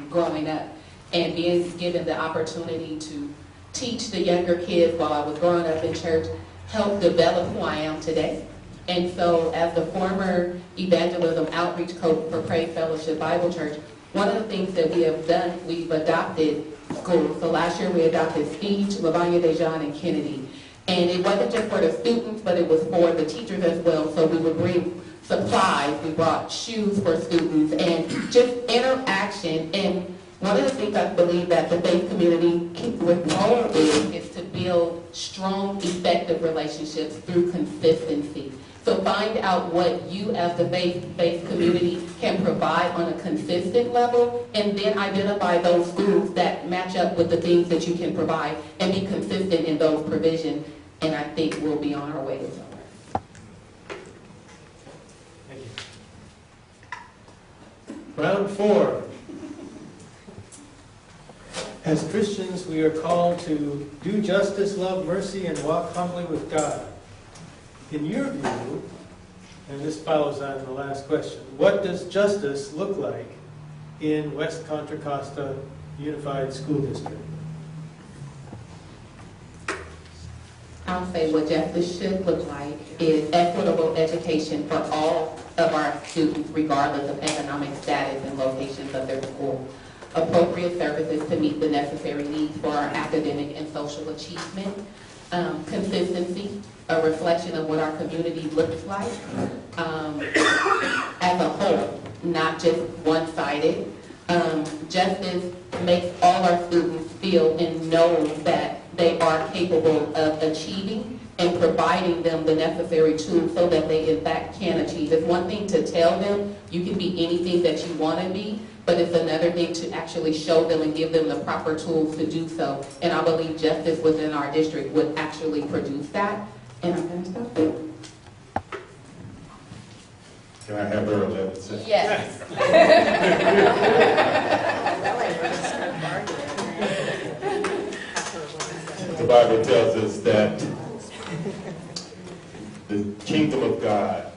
growing up, and being given the opportunity to teach the younger kids while I was growing up in church helped develop who I am today. And so as the former evangelism outreach coach for Praise Fellowship Bible Church, one of the things that we have done, we've adopted schools. So last year we adopted Speech, Lavanya Dejan, and Kennedy. And it wasn't just for the students, but it was for the teachers as well. So we would bring supplies, we brought shoes for students, and just interaction. And one of the things I believe that the faith community with role is to build strong, effective relationships through consistency. So find out what you as the faith-based community can provide on a consistent level, and then identify those schools that match up with the things that you can provide and be consistent in those provisions. And I think we'll be on our way to somewhere. Thank you. Round 4. As Christians, we are called to do justice, love mercy, and walk humbly with God. In your view, and this follows on the last question, what does justice look like in West Contra Costa Unified School District? I'll say what justice should look like is equitable education for all of our students, regardless of economic status and locations of their school. Appropriate services to meet the necessary needs for our academic and social achievement. Consistency, a reflection of what our community looks like as a whole, not just one-sided. Justice makes all our students feel and know that they are capable of achieving and providing them the necessary tools so that they in fact can achieve. It's one thing to tell them you can be anything that you want to be, but it's another thing to actually show them and give them the proper tools to do so. And I believe justice within our district would actually produce that. And I'm going to stop there. Can I have her 11 seconds? Yes. The Bible tells us that the kingdom of God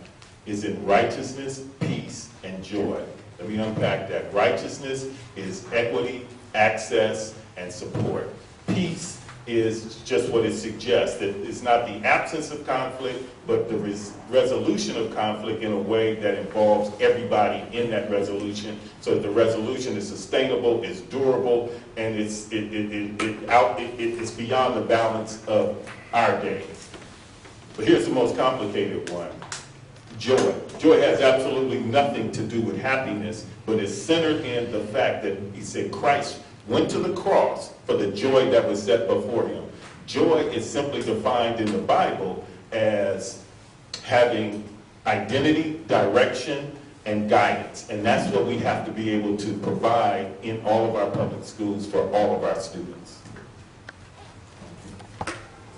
is in righteousness, peace, and joy. Let me unpack that. Righteousness is equity, access, and support. Peace is just what it suggests, that it's not the absence of conflict, but the resolution of conflict in a way that involves everybody in that resolution, so that the resolution is sustainable, is durable, and it's beyond the balance of our day. But here's the most complicated one. Joy. Joy has absolutely nothing to do with happiness, but is centered in the fact that he said Christ went to the cross for the joy that was set before him. Joy is simply defined in the Bible as having identity, direction, and guidance. And that's what we have to be able to provide in all of our public schools for all of our students.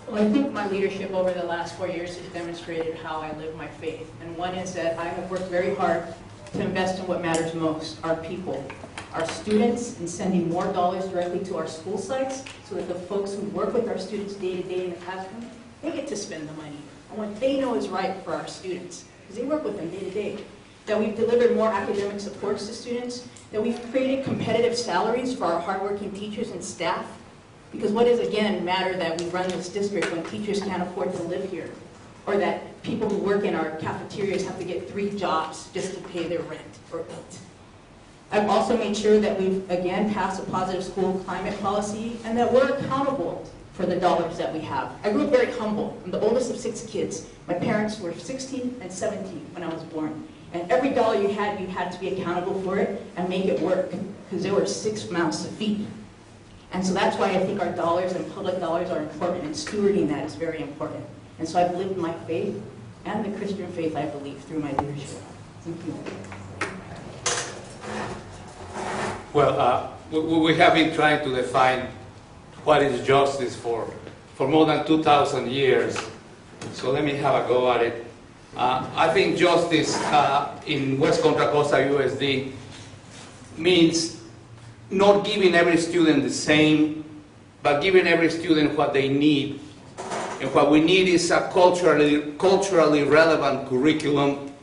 Well, I think my leadership over the last 4 years has demonstrated how I live my faith. And one is that I have worked very hard to invest in what matters most, our people, our students, and sending more dollars directly to our school sites so that the folks who work with our students day to day in the classroom, they get to spend the money on what they know is right for our students, because they work with them day to day. That we've delivered more academic supports to students, that we've created competitive salaries for our hardworking teachers and staff. Because what does, again, matter that we run this district when teachers can't afford to live here? Or that people who work in our cafeterias have to get 3 jobs just to pay their rent or eat. I've also made sure that we've, again, passed a positive school climate policy and that we're accountable for the dollars that we have. I grew up very humble. I'm the oldest of 6 kids. My parents were 16 and 17 when I was born. And every dollar you had to be accountable for it and make it work, because there were 6 mouths to feed. And so that's why I think our dollars and public dollars are important, and stewarding that is very important. And so I've lived my faith and the Christian faith I believe through my leadership. Thank you. Well, we have been trying to define what is justice for more than 2,000 years. So let me have a go at it. I think justice in West Contra Costa USD means not giving every student the same, but giving every student what they need. And what we need is a culturally relevant curriculum.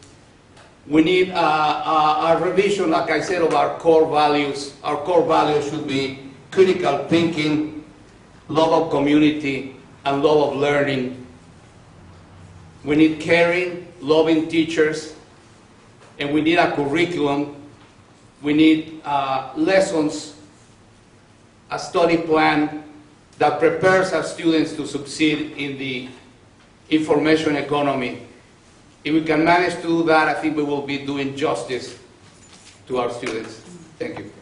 We need a revision, like I said, of our core values. Our core values should be critical thinking, love of community, and love of learning. We need caring, loving teachers, and we need a curriculum. We need lessons, a study plan that prepares our students to succeed in the information economy. If we can manage to do that, I think we will be doing justice to our students. Thank you.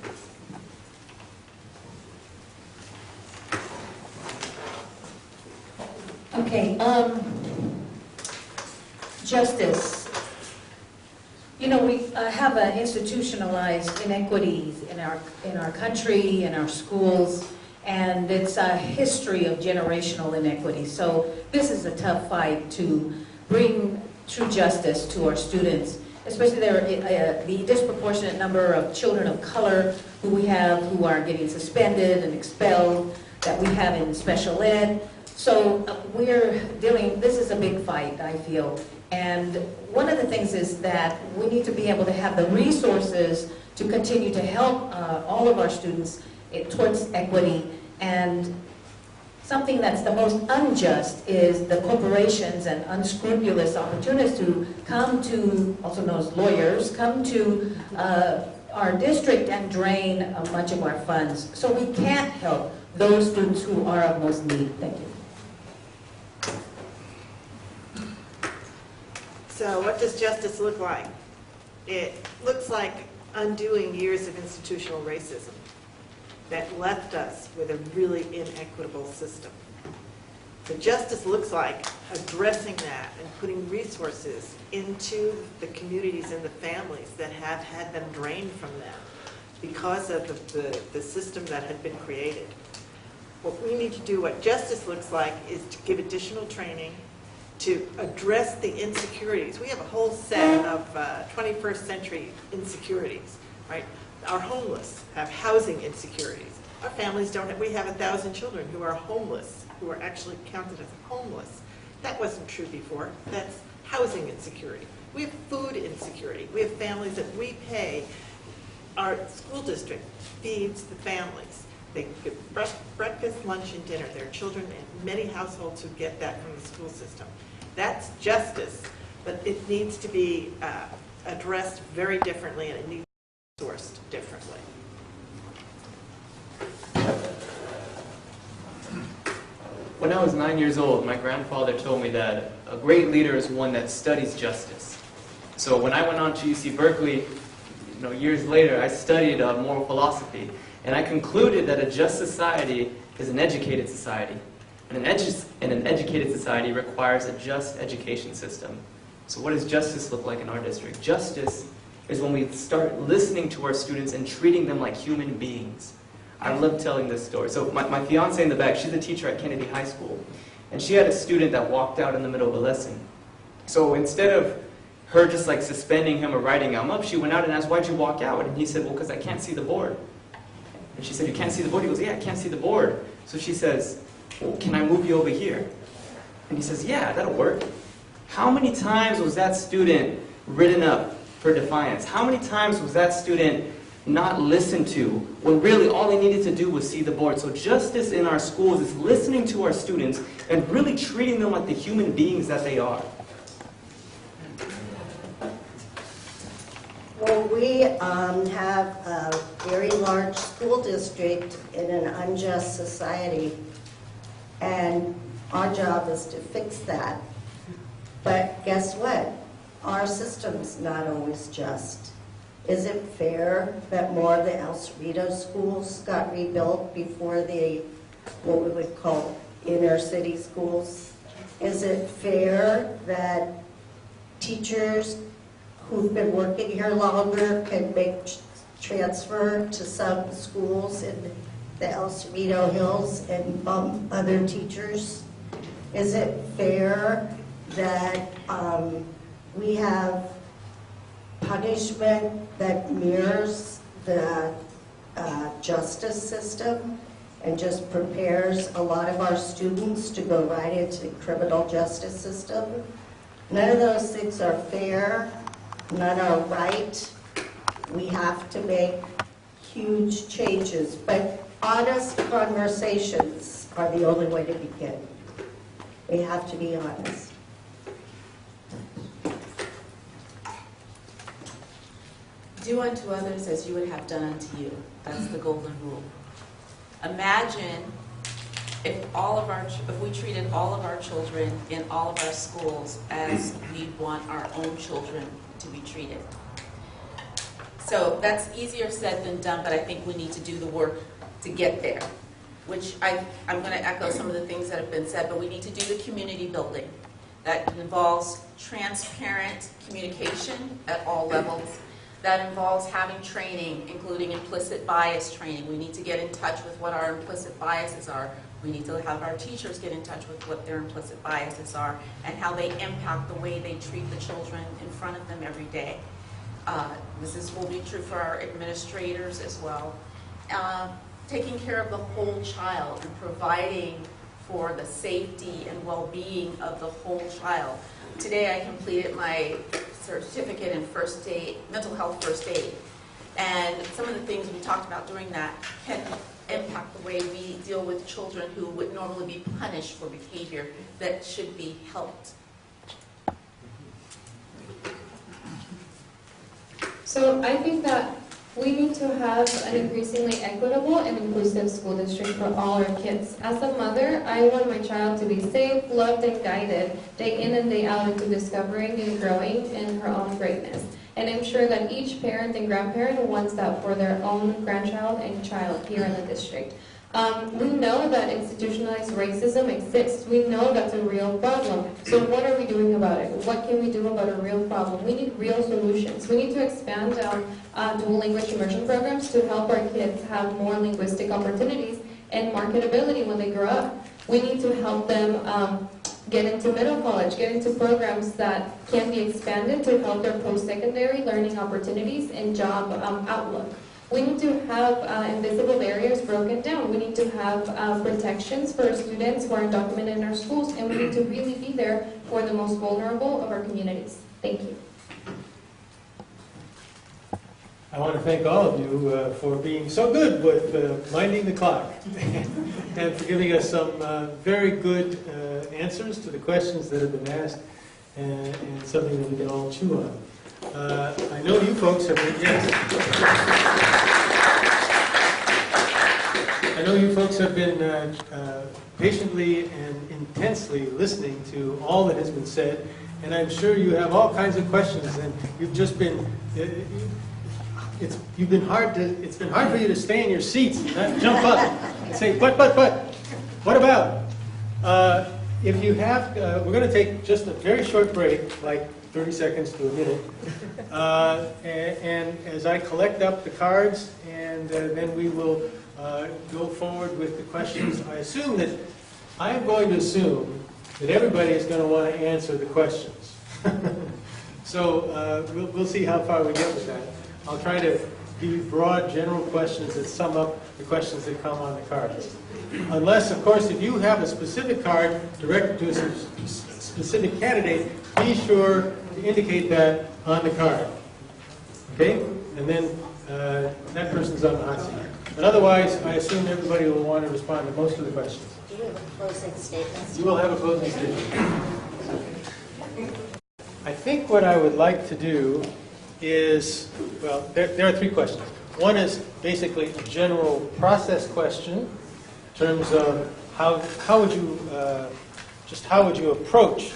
Okay, justice. You know, we have institutionalized inequities in our country, in our schools, and it's a history of generational inequity. So this is a tough fight to bring true justice to our students, especially the disproportionate number of children of color who we have who are getting suspended and expelled, that we have in special ed. So this is a big fight, I feel. And one of the things is that we need to be able to have the resources to continue to help all of our students towards equity. And something that's the most unjust is the corporations and unscrupulous opportunists who come to, also known as lawyers, come to our district and drain much of our funds. So we can't help those students who are of most need. Thank you. So what does justice look like? It looks like undoing years of institutional racism that left us with a really inequitable system. So justice looks like addressing that and putting resources into the communities and the families that have had them drained from them because of the system that had been created. What we need to do, what justice looks like, is to give additional training to address the insecurities. We have a whole set of 21st century insecurities, right? Our homeless have housing insecurities. Our families don't have, we have 1,000 children who are homeless, who are actually counted as homeless. That wasn't true before. That's housing insecurity. We have food insecurity. We have families that we pay, our school district feeds the families. They get breakfast, lunch, and dinner. There are children in many households who get that from the school system. That's justice, but it needs to be addressed very differently, and it needs to be sourced differently. When I was 9 years old, my grandfather told me that a great leader is one that studies justice. So when I went on to UC Berkeley, years later, I studied moral philosophy, and I concluded that a just society is an educated society. And an educated society requires a just education system. So what does justice look like in our district? Justice is when we start listening to our students and treating them like human beings. I love telling this story. So my fiance in the back, she's a teacher at Kennedy High School. And she had a student that walked out in the middle of a lesson. So instead of her just like suspending him or writing him up, she went out and asked, "Why'd you walk out?" And he said, "Well, because I can't see the board." And she said, "You can't see the board?" He goes, "Yeah, I can't see the board." So she says, "Well, can I move you over here?" And he says, "Yeah, that'll work." How many times was that student written up for defiance? How many times was that student not listened to when really all they needed to do was see the board? So justice in our schools is listening to our students and really treating them like the human beings that they are. Well, we have a very large school district in an unjust society, and our job is to fix that. But guess what? Our system's not always just. Is it fair that more of the El Cerrito schools got rebuilt before the, what we would call inner city schools? Is it fair that teachers who've been working here longer can make transfer to some schools in the El Cerrito Hills and bump other teachers? Is it fair that we have punishment that mirrors the justice system and just prepares a lot of our students to go right into the criminal justice system? None of those things are fair. None are right. We have to make huge changes, but honest conversations are the only way to begin. We have to be honest. Do unto others as you would have done unto you. That's the golden rule. Imagine if we treated all of our children in all of our schools as we want our own children to be treated. So that's easier said than done, but I think we need to do the work to get there, which I'm going to echo some of the things that have been said, but we need to do the community building. That involves transparent communication at all levels. That involves having training, including implicit bias training. We need to get in touch with what our implicit biases are. We need to have our teachers get in touch with what their implicit biases are and how they impact the way they treat the children in front of them every day. This will be true for our administrators as well. Taking care of the whole child and providing for the safety and well-being of the whole child. Today I completed my certificate in first aid, mental health first aid. And some of the things we talked about during that can impact the way we deal with children who would normally be punished for behavior that should be helped. So I think that we need to have an increasingly equitable and inclusive school district for all our kids. As a mother, I want my child to be safe, loved, and guided day in and day out into discovering and growing in her own greatness. And I'm sure that each parent and grandparent wants that for their own grandchild and child here in the district. We know that institutionalized racism exists. We know that's a real problem. So what are we doing about it? What can we do about a real problem? We need real solutions. We need to expand dual language immersion programs to help our kids have more linguistic opportunities and marketability when they grow up. We need to help them get into middle college, get into programs that can be expanded to help their post-secondary learning opportunities and job outlook. We need to have invisible barriers broken down. We need to have protections for students who are undocumented in our schools, and we need to really be there for the most vulnerable of our communities. Thank you. I want to thank all of you for being so good with minding the clock and for giving us some very good answers to the questions that have been asked and something that we can all chew on. I know you folks have been, I know you folks have been patiently and intensely listening to all that has been said, and I'm sure you have all kinds of questions, and you've just been, it's been hard for you to stay in your seats and not jump up and say, but, what about? If you have, we're going to take just a very short break, like 30 seconds to a minute, and as I collect up the cards, and then we will go forward with the questions. I am going to assume that everybody is going to want to answer the questions. So we'll see how far we get with that. I'll try to give you broad, general questions that sum up the questions that come on the cards. Unless, of course, if you have a specific card directed to a specific candidate, be sure to indicate that on the card. Okay? And then that person's on the hot seat. But otherwise, I assume everybody will want to respond to most of the questions. Do you have a closing statement? You will have a closing statement. I think what I would like to do is, well, there are three questions. One is basically a general process question in terms of how would you approach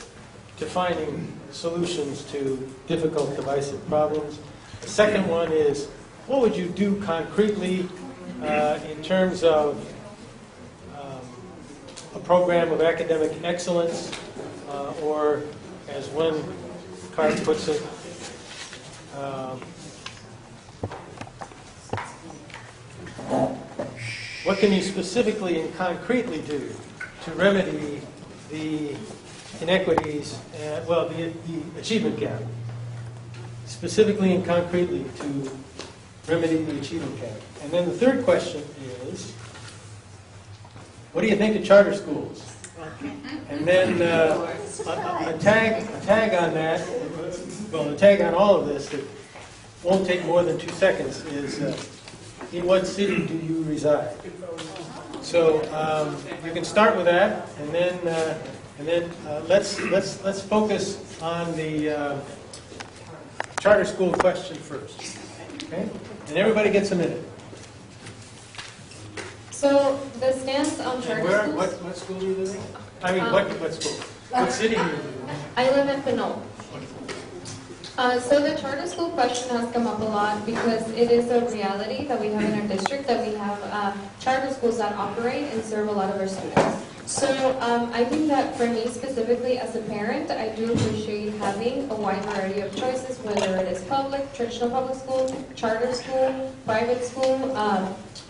to finding solutions to difficult, divisive problems. The second one is, what would you do concretely in terms of a program of academic excellence, or as one card puts it, what can you specifically and concretely do to remedy the inequities, the achievement gap? Specifically and concretely to remedy the achievement gap. And then the third question is, what do you think of charter schools? And then a tag on that, well, the tag on all of this that won't take more than 2 seconds is, in what city do you reside? So you can start with that, and then let's focus on the charter school question first. Okay? And everybody gets a minute. So the stance on And charter where, schools. what school do you live in? I mean, what school? What city do you live in? I live in Pinot. So the charter school question has come up a lot because it is a reality that we have in our district, that we have charter schools that operate and serve a lot of our students. So I think that for me specifically as a parent, I do appreciate having a wide variety of choices, whether it is public, traditional public school, charter school, private school,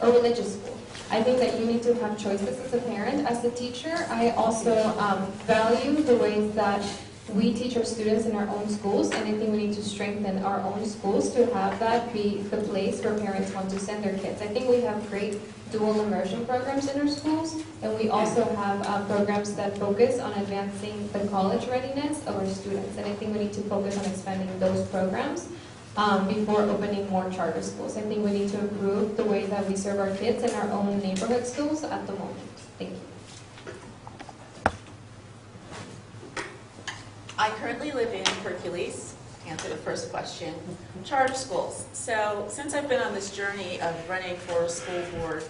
or religious school. I think that you need to have choices as a parent. As a teacher, I also value the ways that we teach our students in our own schools, and I think we need to strengthen our own schools to have that be the place where parents want to send their kids. I think we have great dual immersion programs in our schools, and we also have programs that focus on advancing the college readiness of our students, and I think we need to focus on expanding those programs before opening more charter schools. I think we need to improve the way that we serve our kids in our own neighborhood schools at the moment. Thank you. I currently live in Hercules, to answer the first question. Charter schools. So since I've been on this journey of running for a school board,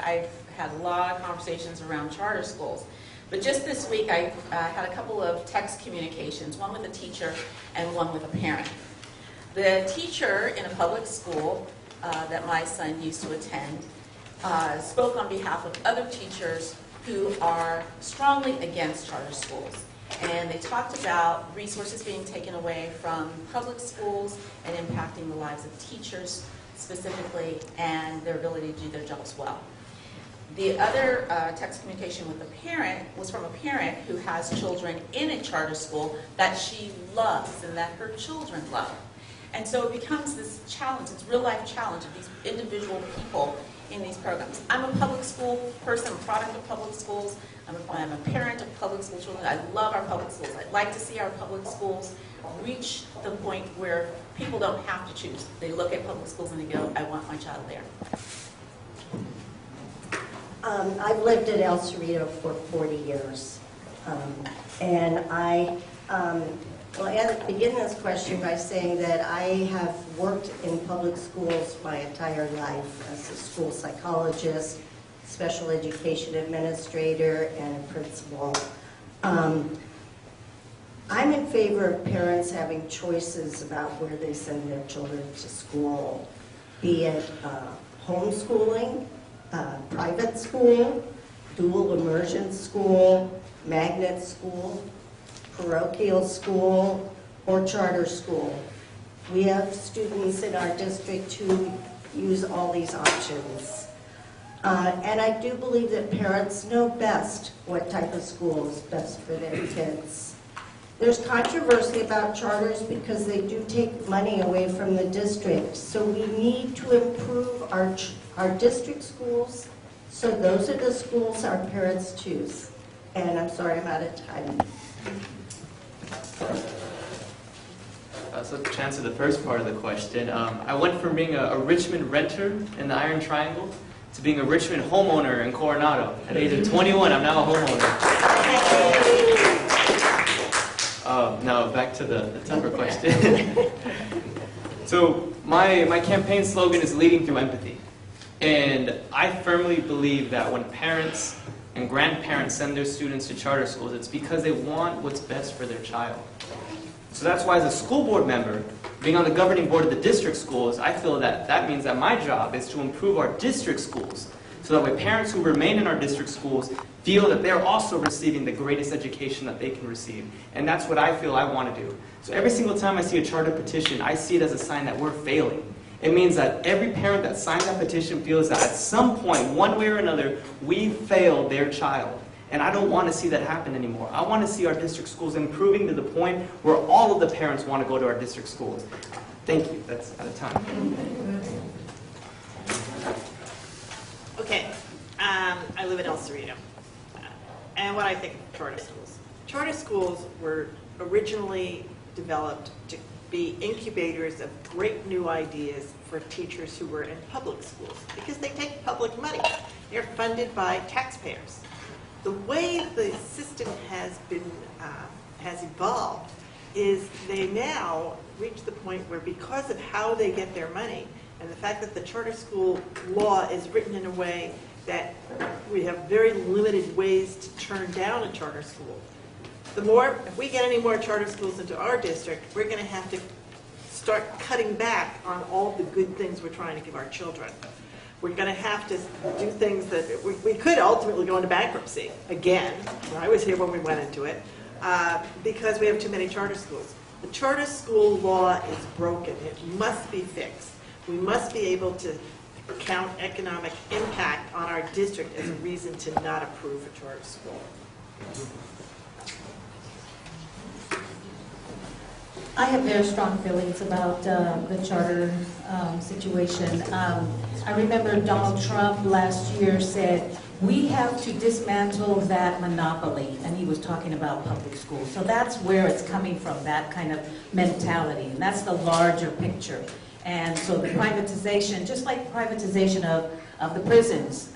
I've had a lot of conversations around charter schools. But just this week, I had a couple of text communications, one with a teacher and one with a parent. The teacher in a public school that my son used to attend spoke on behalf of other teachers who are strongly against charter schools. And they talked about resources being taken away from public schools and impacting the lives of teachers specifically and their ability to do their jobs well. The other text communication with a parent was from a parent who has children in a charter school that she loves and that her children love. And so it becomes this challenge, this real life challenge of these individual people in these programs. I'm a public school person, I'm a product of public schools. I'm a parent of public school children. I love our public schools. I'd like to see our public schools reach the point where people don't have to choose. They look at public schools and they go, I want my child there. I've lived at El Cerrito for 40 years. And well, I'll begin this question by saying that I have worked in public schools my entire life as a school psychologist, special education administrator, and a principal. I'm in favor of parents having choices about where they send their children to school, be it homeschooling, private school, dual immersion school, magnet school, parochial school, or charter school. We have students in our district who use all these options. And I do believe that parents know best what type of school is best for their kids. There's controversy about charters because they do take money away from the district. So we need to improve our district schools, so those are the schools our parents choose. And I'm sorry, I'm out of time. So to answer the first part of the question, I went from being a Richmond renter in the Iron Triangle to being a Richmond homeowner in Coronado. At the age of 21, I'm now a homeowner. Now back to the tougher question. So my campaign slogan is leading through empathy. And I firmly believe that when parents and grandparents send their students to charter schools, it's because they want what's best for their child. So that's why as a school board member, being on the governing board of the district schools, I feel that that means that my job is to improve our district schools so that way parents who remain in our district schools feel that they're also receiving the greatest education that they can receive. And that's what I feel I want to do. So every single time I see a charter petition, I see it as a sign that we're failing. It means that every parent that signs that petition feels that at some point, one way or another, we failed their child. And I don't want to see that happen anymore. I want to see our district schools improving to the point where all of the parents want to go to our district schools. Thank you. That's out of time. Okay, I live in El Cerrito. And what I think of charter schools. Charter schools were originally developed to be incubators of great new ideas for teachers who were in public schools because they take public money. They're funded by taxpayers. The way the system has evolved is they now reached the point where, because of how they get their money and the fact that the charter school law is written in a way that we have very limited ways to turn down a charter school, if we get any more charter schools into our district, we're going to have to start cutting back on all the good things we're trying to give our children. We're going to have to do things that we could ultimately go into bankruptcy again. I was here when we went into it, because we have too many charter schools. The charter school law is broken. It must be fixed. We must be able to count economic impact on our district as a reason to not approve a charter school. I have very strong feelings about the charter situation. I remember Donald Trump last year said, we have to dismantle that monopoly, and he was talking about public schools. So that's where it's coming from, that kind of mentality, and that's the larger picture. And so the privatization, just like privatization of the prisons,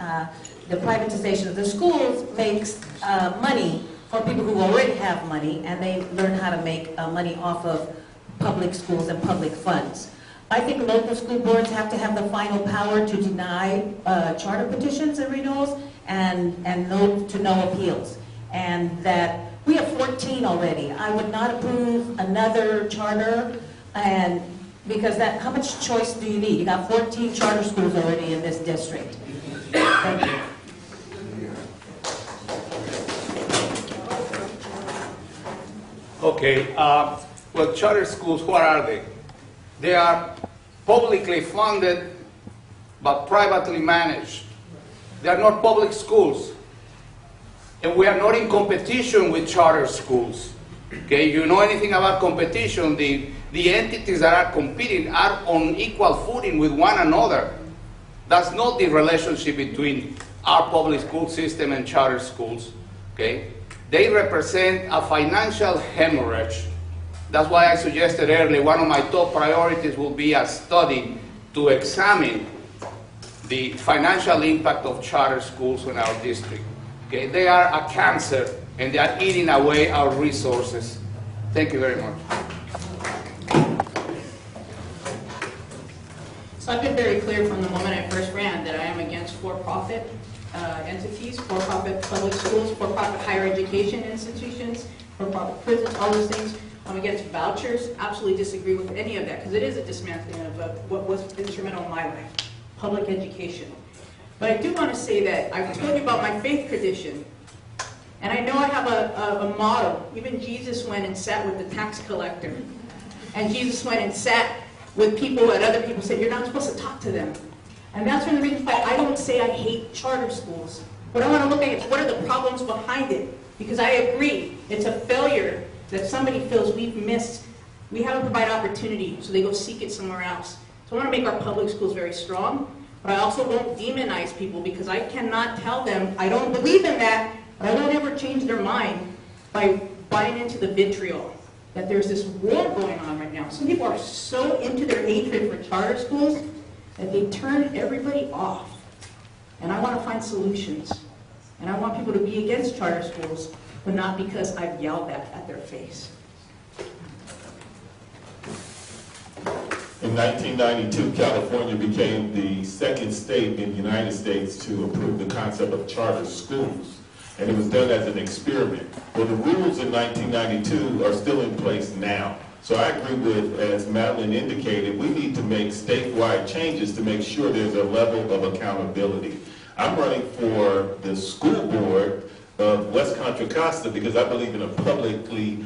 the privatization of the schools makes money for people who already have money, and they learn how to make money off of public schools and public funds. I think local school boards have to have the final power to deny charter petitions and renewals and no appeals. And that we have 14 already. I would not approve another charter, and because how much choice do you need? You got 14 charter schools already in this district. Thank you. Okay, well, charter schools, what are they? They are publicly funded but privately managed. They are not public schools. And we are not in competition with charter schools. Okay, you know anything about competition, the entities that are competing are on equal footing with one another. That's not the relationship between our public school system and charter schools. Okay? They represent a financial hemorrhage. That's why I suggested earlier one of my top priorities will be a study to examine the financial impact of charter schools in our district. Okay? They are a cancer, and they are eating away our resources. Thank you very much. So I've been very clear from the moment I first ran that I am against for-profit entities, for-profit public schools, for-profit higher education institutions, for-profit prisons, all those things. I'm against vouchers, absolutely disagree with any of that, because it is a dismantling of what was instrumental in my life, public education. But I do want to say that I've told you about my faith tradition, and I know I have a motto. Even Jesus went and sat with the tax collector, and Jesus went and sat with people that other people said, you're not supposed to talk to them. And that's one of the reasons why I don't say I hate charter schools. But I want to look at it, what are the problems behind it? Because I agree, it's a failure that somebody feels we've missed. We haven't provided opportunity, so they go seek it somewhere else. So I want to make our public schools very strong, but I also won't demonize people, because I cannot tell them I don't believe in that, but I won't ever change their mind by buying into the vitriol that there's this war going on right now. Some people are so into their hatred for charter schools that they turn everybody off. And I want to find solutions. And I want people to be against charter schools, but not because I've yelled at their face. In 1992, California became the second state in the United States to approve the concept of charter schools. And it was done as an experiment. Well, the rules in 1992 are still in place now. So I agree with, as Madeline indicated, we need to make statewide changes to make sure there's a level of accountability. I'm running for the school board of West Contra Costa because I believe in a publicly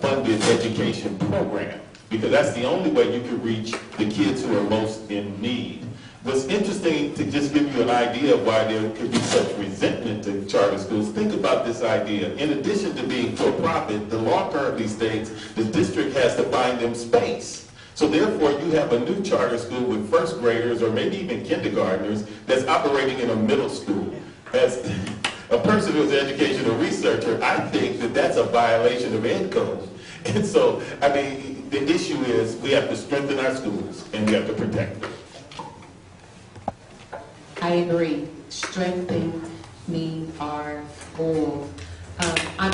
funded education program, because that's the only way you can reach the kids who are most in need. What's interesting, to just give you an idea of why there could be such resentment to charter schools, think about this idea. In addition to being for-profit, the law currently states the district has to find them space. So therefore, you have a new charter school with first graders or maybe even kindergartners that's operating in a middle school. As a person who's an educational researcher, I think that that's a violation of ed code. And so, I mean, the issue is we have to strengthen our schools and we have to protect them. I agree. Strengthening our schools. I'm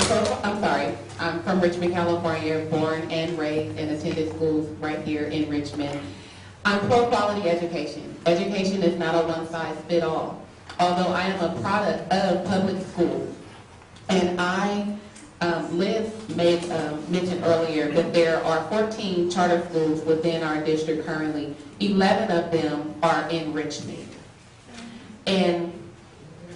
from Richmond, California, born and raised and attended schools right here in Richmond. I'm pro-quality education. Education is not a one-size-fits-all. Although I am a product of public schools, and Liz mentioned earlier that there are 14 charter schools within our district currently. 11 of them are in Richmond. And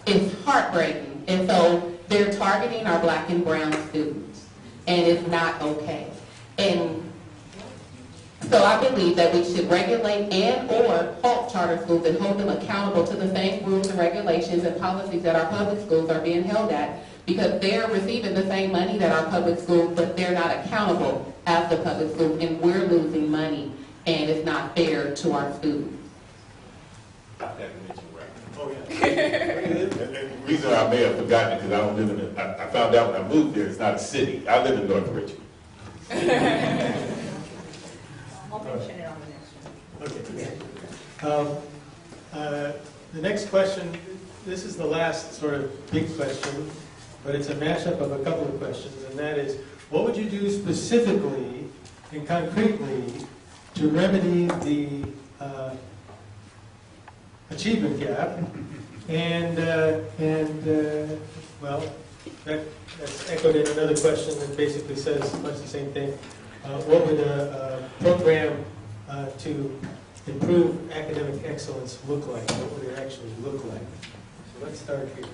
it's heartbreaking. And so they're targeting our black and brown students, and it's not okay. And so I believe that we should regulate and or halt charter schools and hold them accountable to the same rules and regulations and policies that our public schools are being held at, because they're receiving the same money that our public schools, but they're not accountable as the public schools, and we're losing money, and it's not fair to our students. Oh, yeah. The reason I may have forgotten it, because I don't live in it, I found out when I moved there, it's not a city. I live in North Richmond. I'll mention it on the next one. Okay. The next question, this is the last sort of big question, but it's a mashup of a couple of questions, and that is, what would you do specifically and concretely to remedy the achievement gap? And well, that's echoed in another question that basically says much the same thing. What would a program to improve academic excellence look like? What would it actually look like? So let's start here.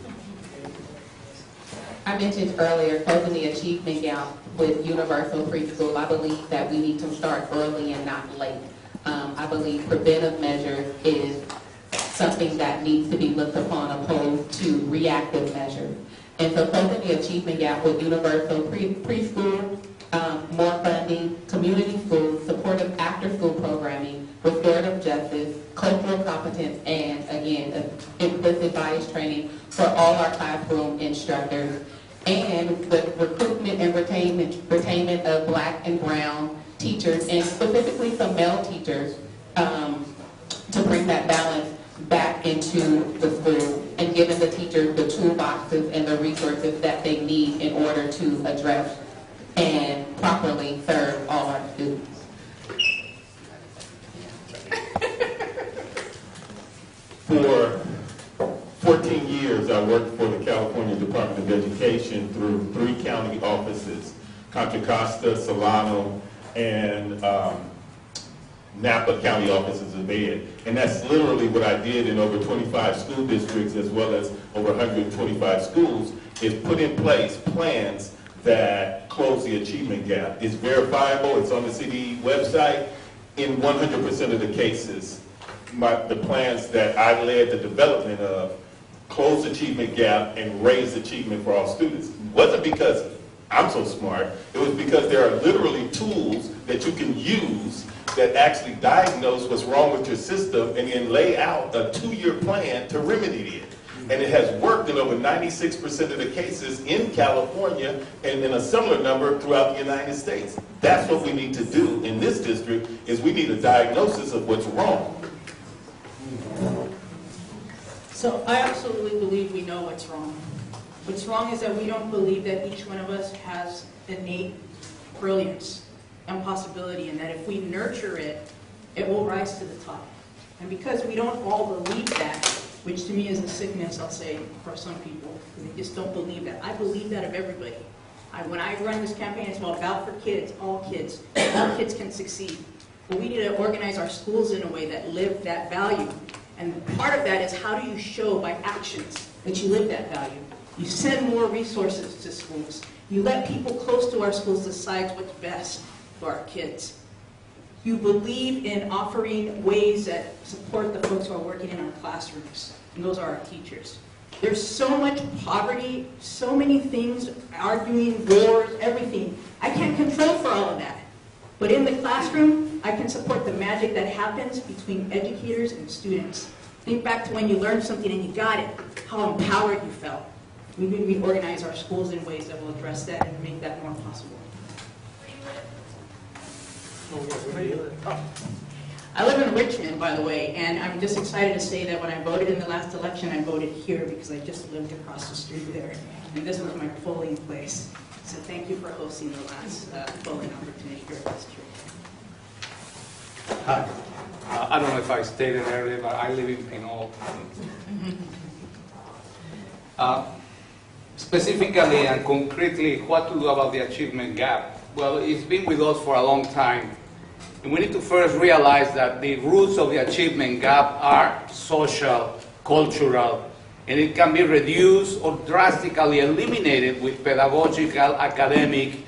I mentioned earlier closing the achievement gap with universal preschool. I believe that we need to start early and not late. I believe preventive measures is something that needs to be looked upon opposed to reactive measures. And so closing the achievement gap with universal preschool, more funding, community schools, supportive after-school programming, restorative justice, cultural competence, and again, implicit bias training for all our classroom instructors, and the recruitment and retainment of black and brown teachers, and specifically some male teachers, to bring that balance back into the school and giving the teachers the toolboxes and the resources that they need in order to address and properly serve all our students. For 14 years, I worked for the California Department of Education through 3 county offices, Contra, Costa, Solano, and Napa County offices of ed. And that's literally what I did in over 25 school districts, as well as over 125 schools, is put in place plans that close the achievement gap. It's verifiable, it's on the CDE website. In 100% of the cases, the plans that I led the development of closed achievement gap and raised achievement for all students. It wasn't because I'm so smart, it was because there are literally tools that you can use that actually diagnose what's wrong with your system and then lay out a 2-year plan to remedy it. And it has worked in over 96% of the cases in California and in a similar number throughout the United States. That's what we need to do in this district, is we need a diagnosis of what's wrong. So I absolutely believe we know what's wrong. What's wrong is that we don't believe that each one of us has innate brilliance and possibility, and that if we nurture it, it will rise to the top. And because we don't all believe that, which to me is a sickness, I'll say, for some people, because they just don't believe that. I believe that of everybody. When I run this campaign, it's about for kids, all kids can succeed. But we need to organize our schools in a way that live that value. And part of that is, how do you show by actions that you live that value? You send more resources to schools. You let people close to our schools decide what's best for our kids. You believe in offering ways that support the folks who are working in our classrooms, and those are our teachers. There's so much poverty, so many things, arguing, wars, everything. I can't control for all of that. But in the classroom, I can support the magic that happens between educators and students. Think back to when you learned something and you got it, how empowered you felt. We need to organize our schools in ways that will address that and make that more possible. I live in Richmond, by the way, and I'm just excited to say that when I voted in the last election, I voted here because I just lived across the street there, and this was my polling place. So thank you for hosting the last polling opportunity here at this church. Hi. I don't know if I stated earlier, but I live in Pinole. Specifically and concretely, what to do about the achievement gap? Well, it's been with us for a long time. And we need to first realize that the roots of the achievement gap are social, cultural, and it can be reduced or drastically eliminated with pedagogical, academic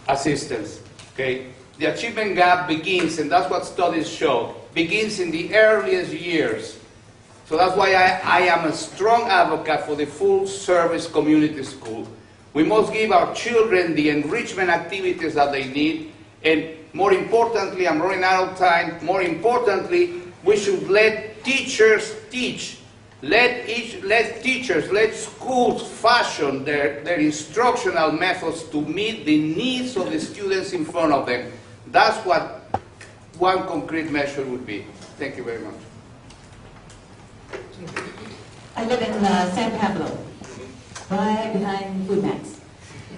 assistance. Okay? The achievement gap begins, and that's what studies show, begins in the earliest years. So that's why I am a strong advocate for the full-service community school. We must give our children the enrichment activities that they need, and more importantly, I'm running out of time, more importantly, we should let teachers teach. Let schools fashion their instructional methods to meet the needs of the students in front of them. That's what one concrete measure would be. Thank you very much. I live in San Pablo, right behind Food Max.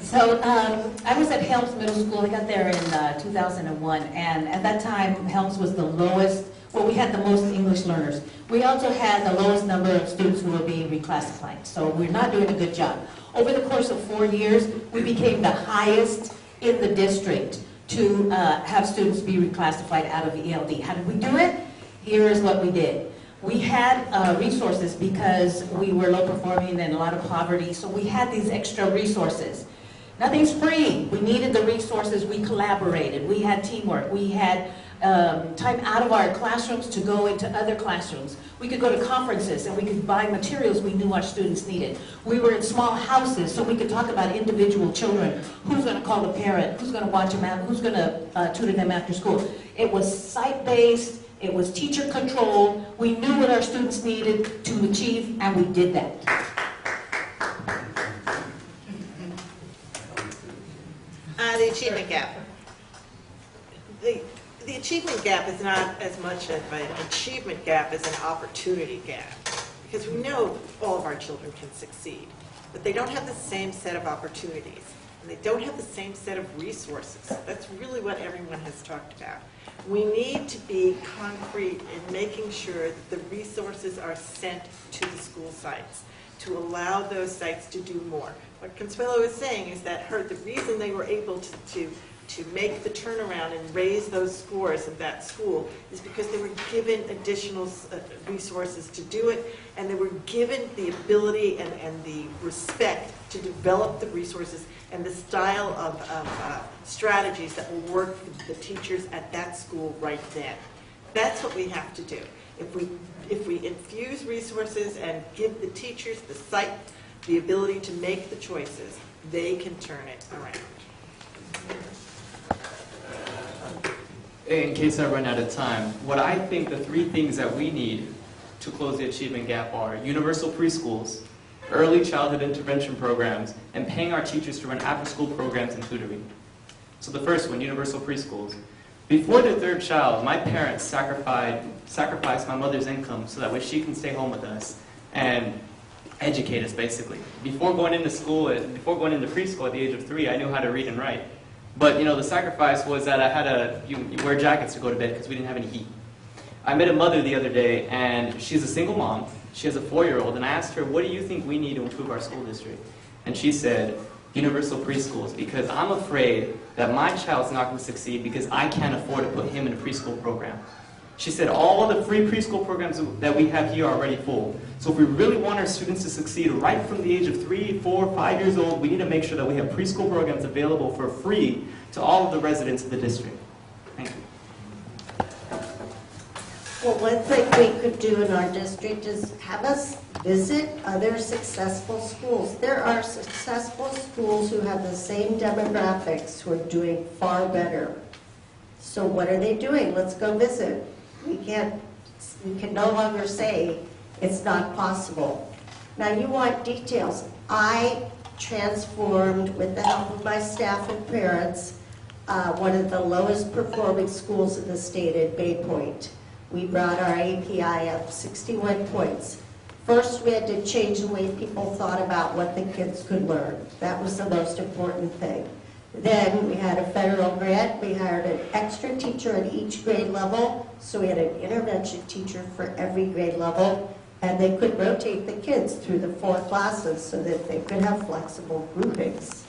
So I was at Helms Middle School. I got there in 2001, and at that time, Helms was the lowest. Well, we had the most English learners. We also had the lowest number of students who were being reclassified. So we're not doing a good job. Over the course of 4 years, we became the highest in the district to have students be reclassified out of ELD. How did we do it? Here is what we did. We had resources because we were low performing and a lot of poverty, so we had these extra resources. Nothing's free. We needed the resources. We collaborated. We had teamwork. We had time out of our classrooms to go into other classrooms. We could go to conferences and we could buy materials we knew our students needed. We were in small houses so we could talk about individual children. Who's going to call the parent? Who's going to watch them out? Who's going to tutor them after school? It was site-based. It was teacher-controlled. We knew what our students needed to achieve, and we did that. The achievement gap. The achievement gap is not as much of an achievement gap as an opportunity gap, because we know all of our children can succeed, but they don't have the same set of opportunities, and they don't have the same set of resources. That's really what everyone has talked about. We need to be concrete in making sure that the resources are sent to the school sites to allow those sites to do more. What Consuelo is saying is that the reason they were able to make the turnaround and raise those scores of that school is because they were given additional resources to do it, and they were given the ability and the respect to develop the resources and the style of strategies that will work for the teachers at that school right then. That's what we have to do. If we infuse resources and give the teachers, the site, the ability to make the choices, they can turn it around. In case I run out of time, what I think the 3 things that we need to close the achievement gap are universal preschools, early childhood intervention programs, and paying our teachers to run after-school programs and tutoring. So the first one, universal preschools. Before their 3rd child, my parents sacrificed my mother's income so that way she can stay home with us and educate us, basically. Before going into school, before going into preschool at the age of 3, I knew how to read and write. But, the sacrifice was that I had to wear jackets to go to bed because we didn't have any heat. I met a mother the other day, and she's a single mom. She has a 4-year-old, and I asked her, what do you think we need to improve our school district? And she said, universal preschools, because I'm afraid that my child's not going to succeed because I can't afford to put him in a preschool program. She said all the free preschool programs that we have here are already full. So if we really want our students to succeed right from the age of 3, 4, 5 years old, we need to make sure that we have preschool programs available for free to all of the residents of the district. Thank you. Well, one thing we could do in our district is have us visit other successful schools. There are successful schools who have the same demographics who are doing far better. So what are they doing? Let's go visit. We can no longer say it's not possible. Now you want details. I transformed, with the help of my staff and parents, one of the lowest performing schools in the state at Bay Point. We brought our API up 61 points. First, we had to change the way people thought about what the kids could learn. That was the most important thing. Then we had a federal grant. We hired an extra teacher at each grade level. So we had an intervention teacher for every grade level. And they could rotate the kids through the 4 classes so that they could have flexible groupings.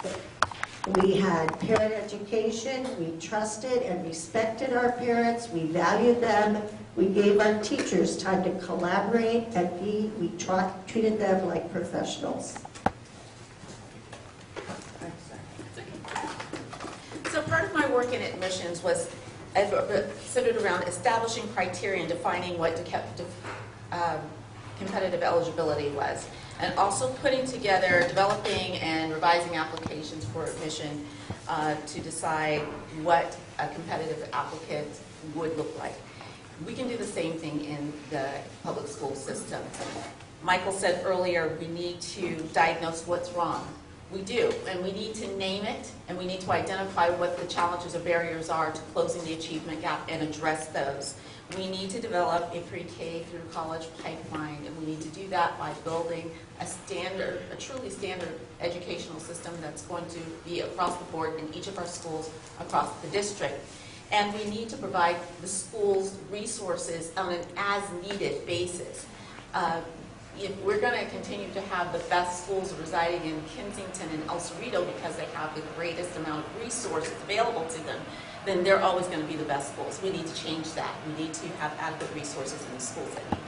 We had parent education. We trusted and respected our parents. We valued them. We gave our teachers time to collaborate, and we treated them like professionals. So part of my work in admissions was centered around establishing criteria and defining what competitive eligibility was, and also putting together, developing and revising applications for admission to decide what a competitive applicant would look like. We can do the same thing in the public school system. Michael said earlier we need to diagnose what's wrong. We do, and we need to name it, and we need to identify what the challenges or barriers are to closing the achievement gap and address those. We need to develop a pre-K through college pipeline, and we need to do that by building a truly standard educational system that's going to be across the board in each of our schools across the district. And we need to provide the schools resources on an as-needed basis. If we're going to continue to have the best schools residing in Kensington and El Cerrito because they have the greatest amount of resources available to them, then they're always going to be the best schools. We need to change that. We need to have adequate resources in the schools that need them.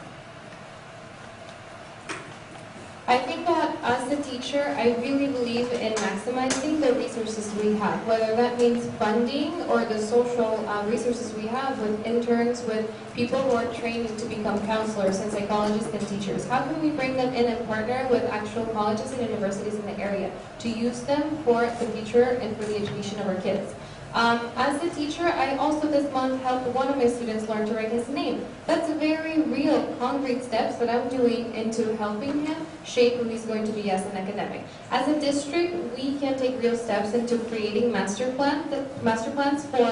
I think that as a teacher, I really believe in maximizing the resources we have, whether that means funding or the social resources we have with interns, with people who are trained to become counselors and psychologists and teachers. How can we bring them in and partner with actual colleges and universities in the area to use them for the future and for the education of our kids? As a teacher, I also this month helped one of my students learn to write his name. That's a very real, concrete steps that I'm doing into helping him shape who he's going to be as an academic. As a district, we can take real steps into creating master plans for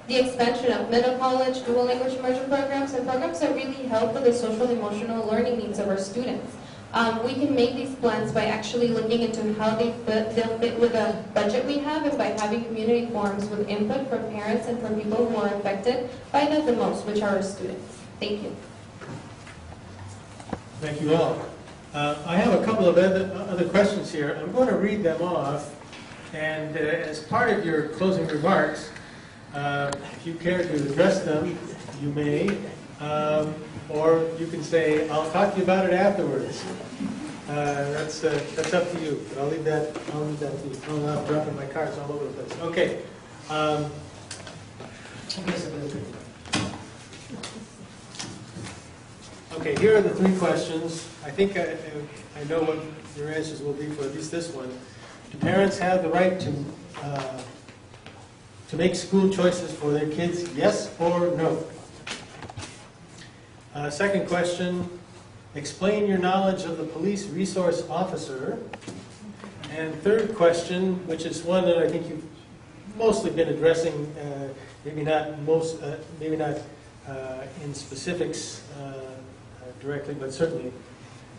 the expansion of middle college, dual language immersion programs, and programs that really help with the social and emotional learning needs of our students. We can make these plans by actually looking into how they'll fit with the budget we have, and by having community forums with input from parents and from people who are affected by that the most, which are our students. Thank you. Thank you all. I have a couple of other questions here. I'm going to read them off, and as part of your closing remarks, if you care to address them, you may. Or you can say, I'll talk to you about it afterwards. That's up to you. But I'll leave that to you. I'm dropping my cards all over the place. Okay. Okay, here are the 3 questions. I think I know what your answers will be for at least this one. Do parents have the right to make school choices for their kids, yes or no? Second question, explain your knowledge of the police resource officer. And third question, which is one that I think you've mostly been addressing, maybe not in specifics directly, but certainly.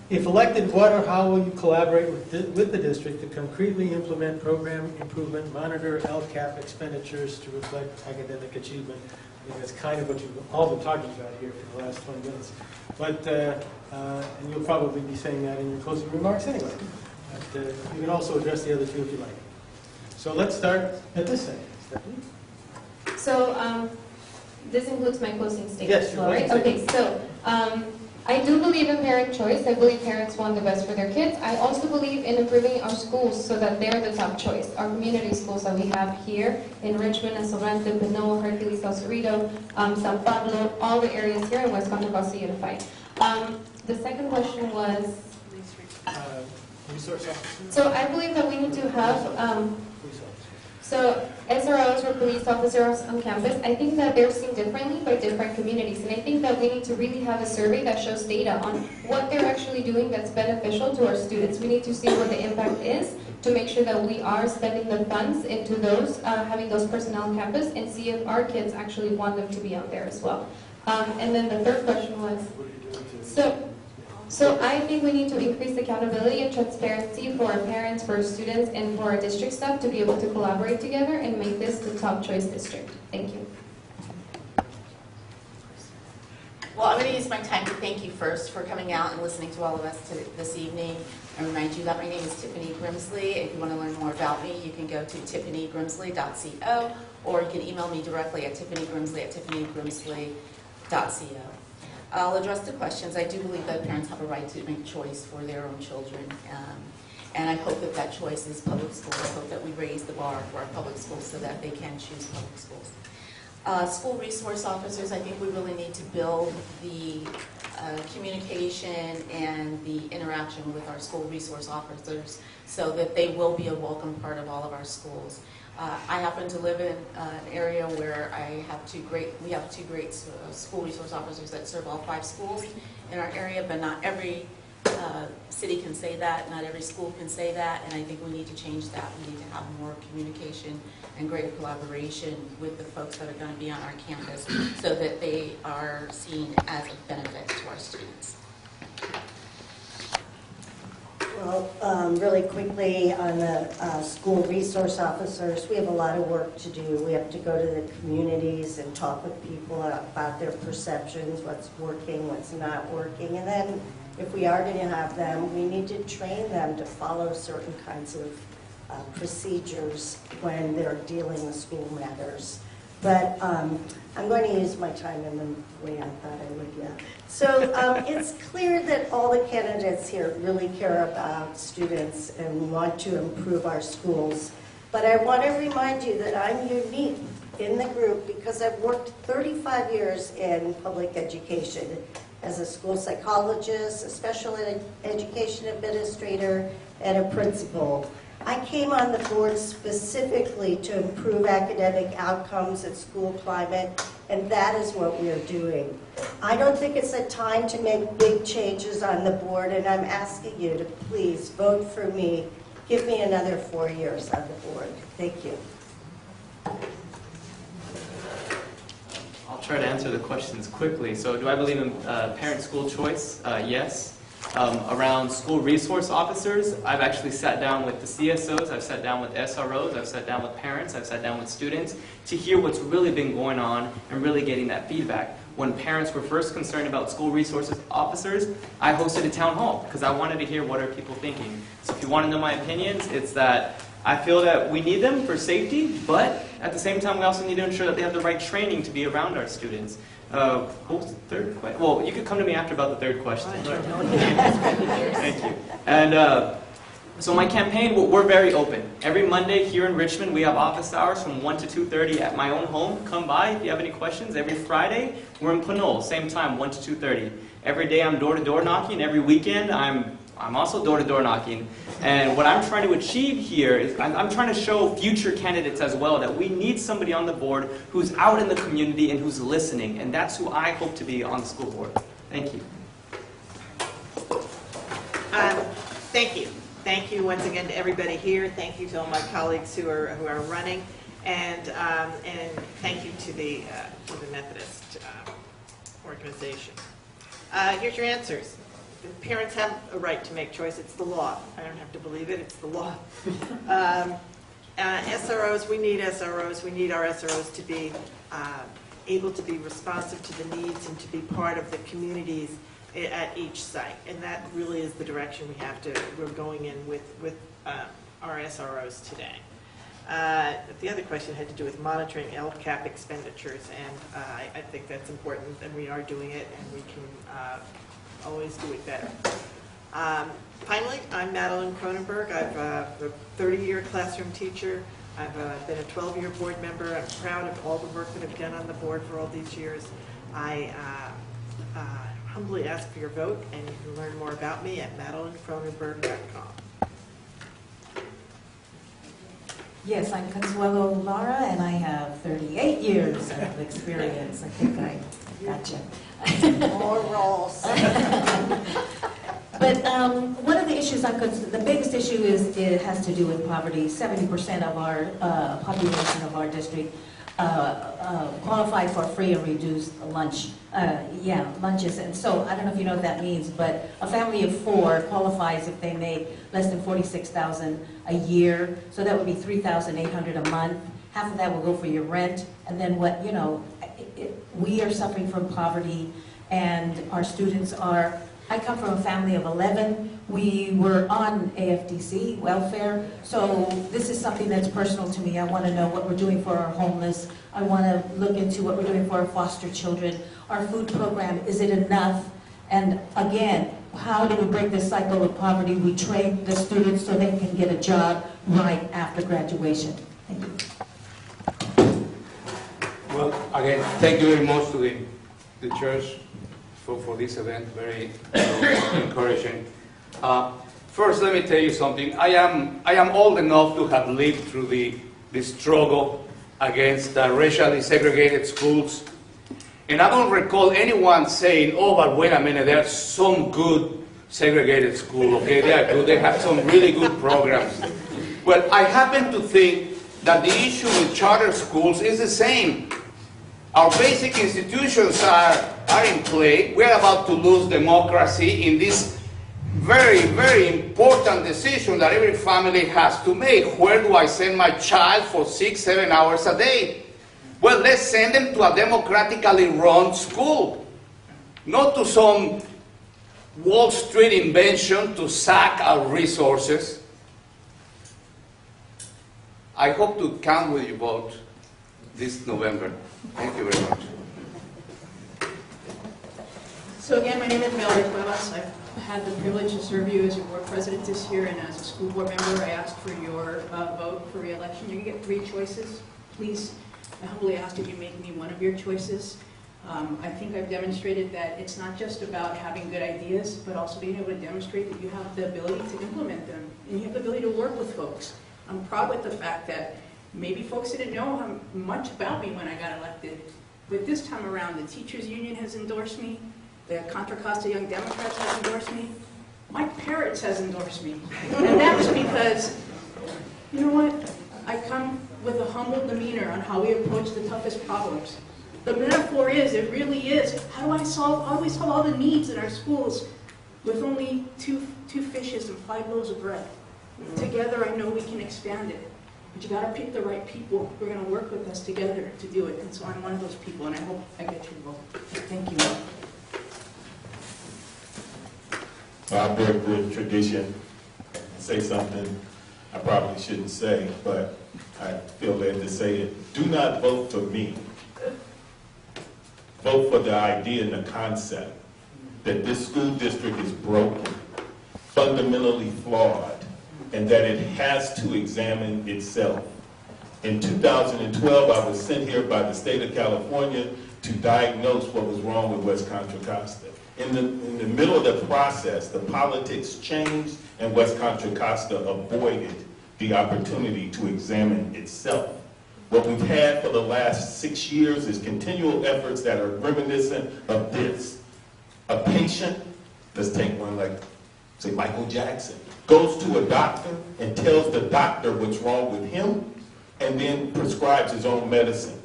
If elected, what or how will you collaborate with the district to concretely implement program improvement, monitor LCAP expenditures to reflect academic achievement? I think that's kind of what you've all been talking about here for the last 20 minutes. But, and you'll probably be saying that in your closing remarks anyway. But you can also address the other 2 if you like. So let's start at this end. Stephanie? So this includes my closing statement. Yes, all right? Okay, so I do believe in parent choice. I believe parents want the best for their kids. I also believe in improving our schools so that they're the top choice. Our community schools that we have here in Richmond and Sorrento, Pinot, Hercules, El Cerrito, San Pablo, all the areas here in West Contra, Costa Unified. The second question was? Resource officer. So I believe that we need to have So SROs or police officers on campus, I think that they're seen differently by different communities. And I think that we need to really have a survey that shows data on what they're actually doing that's beneficial to our students. We need to see what the impact is to make sure that we are spending the funds into those, having those personnel on campus, and see if our kids actually want them to be out there as well. And then the third question was, so I think we need to increase accountability and transparency for our parents, for our students, and for our district staff to be able to collaborate together and make this the top choice district. Thank you. Well, I'm going to use my time to thank you first for coming out and listening to all of us this evening. I remind you that my name is Tiffany Grimsley. If you want to learn more about me, you can go to tiffanygrimsley.co, or you can email me directly at tiffanygrimsley@tiffanygrimsley.co. I'll address the questions. I do believe that parents have a right to make choice for their own children, and I hope that that choice is public schools. I hope that we raise the bar for our public schools so that they can choose public schools. School resource officers, I think we really need to build the communication and the interaction with our school resource officers so that they will be a welcome part of all of our schools. I happen to live in an area where we have two great school resource officers that serve all 5 schools in our area, but not every city can say that, not every school can say that, and I think we need to change that. We need to have more communication and greater collaboration with the folks that are going to be on our campus so that they are seen as a benefit to our students. Well, really quickly on the school resource officers, we have a lot of work to do. We have to go to the communities and talk with people about their perceptions, what's working, what's not working. And then if we are going to have them, we need to train them to follow certain kinds of procedures when they're dealing with school matters. But I'm going to use my time in the way I thought I would, yeah. So it's clear that all the candidates here really care about students and want to improve our schools. But I want to remind you that I'm unique in the group because I've worked 35 years in public education as a school psychologist, a special education administrator, and a principal. I came on the board specifically to improve academic outcomes and school climate, and that is what we are doing. I don't think it's a time to make big changes on the board, and I'm asking you to please vote for me. Give me another 4 years on the board. Thank you. I'll try to answer the questions quickly. So do I believe in parent school choice? Yes. Around school resource officers, I've actually sat down with the CSOs, I've sat down with SROs, I've sat down with parents, I've sat down with students to hear what's really been going on and really getting that feedback. When parents were first concerned about school resources officers, I hosted a town hall because I wanted to hear what are people thinking. So if you want to know my opinions, it's that I feel that we need them for safety, but at the same time we also need to ensure that they have the right training to be around our students. What was the third question? Well, you could come to me after about the third question. Thank you. And so my campaign, we're very open. Every Monday here in Richmond, we have office hours from 1 to 2:30 at my own home. Come by if you have any questions. Every Friday, we're in Pinole, same time, 1 to 2:30. Every day I'm door-to-door knocking. Every weekend, I'm also door-to-door knocking. And what I'm trying to achieve here is I'm trying to show future candidates as well that we need somebody on the board who's out in the community and who's listening. And that's who I hope to be on the school board. Thank you. Thank you. Thank you once again to everybody here. Thank you to all my colleagues who are running. And thank you to the Methodist organization. Here's your answers. Parents have a right to make choice. It's the law. I don't have to believe it. It's the law. SROs, we need SROs. We need our SROs to be able to be responsive to the needs and to be part of the communities at each site. And that really is the direction we're going in with our SROs today. The other question had to do with monitoring LCAP expenditures, and I think that's important, and we are doing it, and we can always do it better. Finally, I'm Madeline Cronenberg. I'm a 30-year classroom teacher. I've been a 12-year board member. I'm proud of all the work that I've done on the board for all these years. I humbly ask for your vote, and you can learn more about me at madelincronenberg.com. Yes, I'm Consuelo Lara, and I have 38 years of experience. I think I got you. More roles. But one of the issues the biggest issue is it has to do with poverty. 70% of our population of our district qualify for free and reduced lunch. Lunches. And so I don't know if you know what that means, but a family of 4 qualifies if they make less than $46,000 a year. So that would be $3,800 a month. Half of that will go for your rent, and then we are suffering from poverty, and our students are. I come from a family of 11. We were on AFDC, welfare, so this is something that's personal to me. I want to know what we're doing for our homeless. I want to look into what we're doing for our foster children. Our food program, is it enough? And again, how do we break this cycle of poverty? We train the students so they can get a job right after graduation. Thank you. Well, again, thank you very much to the church for this event, very encouraging. First, let me tell you something. I am old enough to have lived through the struggle against racially segregated schools. And I don't recall anyone saying, oh, but wait a minute, there's some good segregated schools, okay? They are good, they have some really good programs. Well, I happen to think that the issue with charter schools is the same. Our basic institutions are in play. We're about to lose democracy in this very, very important decision that every family has to make. Where do I send my child for 6-7 hours a day? Well, let's send them to a democratically run school, not to some Wall Street invention to sack our resources. I hope to count with you vote this November. Thank you very much. So again, my name is Valerie Cuevas. I've had the privilege to serve you as your board president this year, and as a school board member, I ask for your vote for re-election. You get 3 choices. Please, I humbly ask that you make me one of your choices. I think I've demonstrated that it's not just about having good ideas, but also being able to demonstrate that you have the ability to implement them, and you have the ability to work with folks. I'm proud with the fact that maybe folks didn't know much about me when I got elected, but this time around, the teachers union has endorsed me, the Contra Costa Young Democrats have endorsed me, Mike Parrots has endorsed me, and that's because, you know what, I come with a humble demeanor on how we approach the toughest problems. The metaphor is, it really is, how do we solve all the needs in our schools with only two fishes and 5 loaves of bread? Together, I know we can expand it. But you got to pick the right people who are going to work with us together to do it. And so I'm one of those people, and I hope I get your vote. Thank you. Our very good tradition. Say something I probably shouldn't say, but I feel led to say it. Do not vote for me. Vote for the idea and the concept that this school district is broken, fundamentally flawed, and that it has to examine itself. In 2012, I was sent here by the state of California to diagnose what was wrong with West Contra Costa. In the middle of the process, the politics changed, and West Contra Costa avoided the opportunity to examine itself. What we've had for the last 6 years is continual efforts that are reminiscent of this. A patient, let's take one like, say, Michael Jackson, goes to a doctor and tells the doctor what's wrong with him, and then prescribes his own medicine.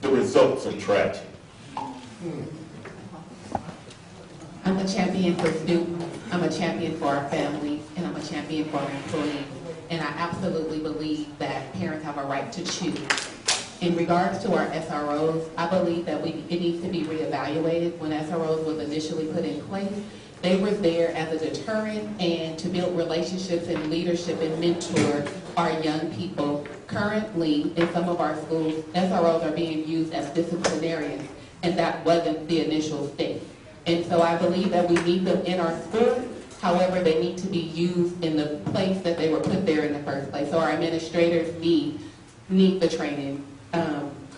The results are tragic. I'm a champion for students, I'm a champion for our families, and I'm a champion for our employees. And I absolutely believe that parents have a right to choose. In regards to our SROs, I believe that it needs to be reevaluated. When SROs was initially put in place, they were there as a deterrent and to build relationships and leadership and mentor our young people. Currently, in some of our schools, SROs are being used as disciplinarians, and that wasn't the initial state. And so I believe that we need them in our schools. However, they need to be used in the place that they were put there in the first place. So our administrators need the training.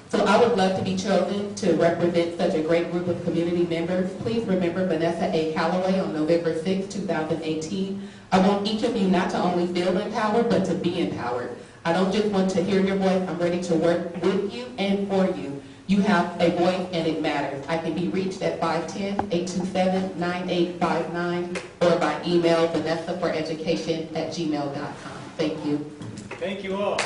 So I would love to be chosen to represent such a great group of community members. Please remember Vanessa A. Calloway on November 6, 2018. I want each of you not to only feel empowered, but to be empowered. I don't just want to hear your voice, I'm ready to work with you and for you. You have a voice and it matters. I can be reached at 510-827-9859 or by email vanessaforeducation@gmail.com. Thank you. Thank you all.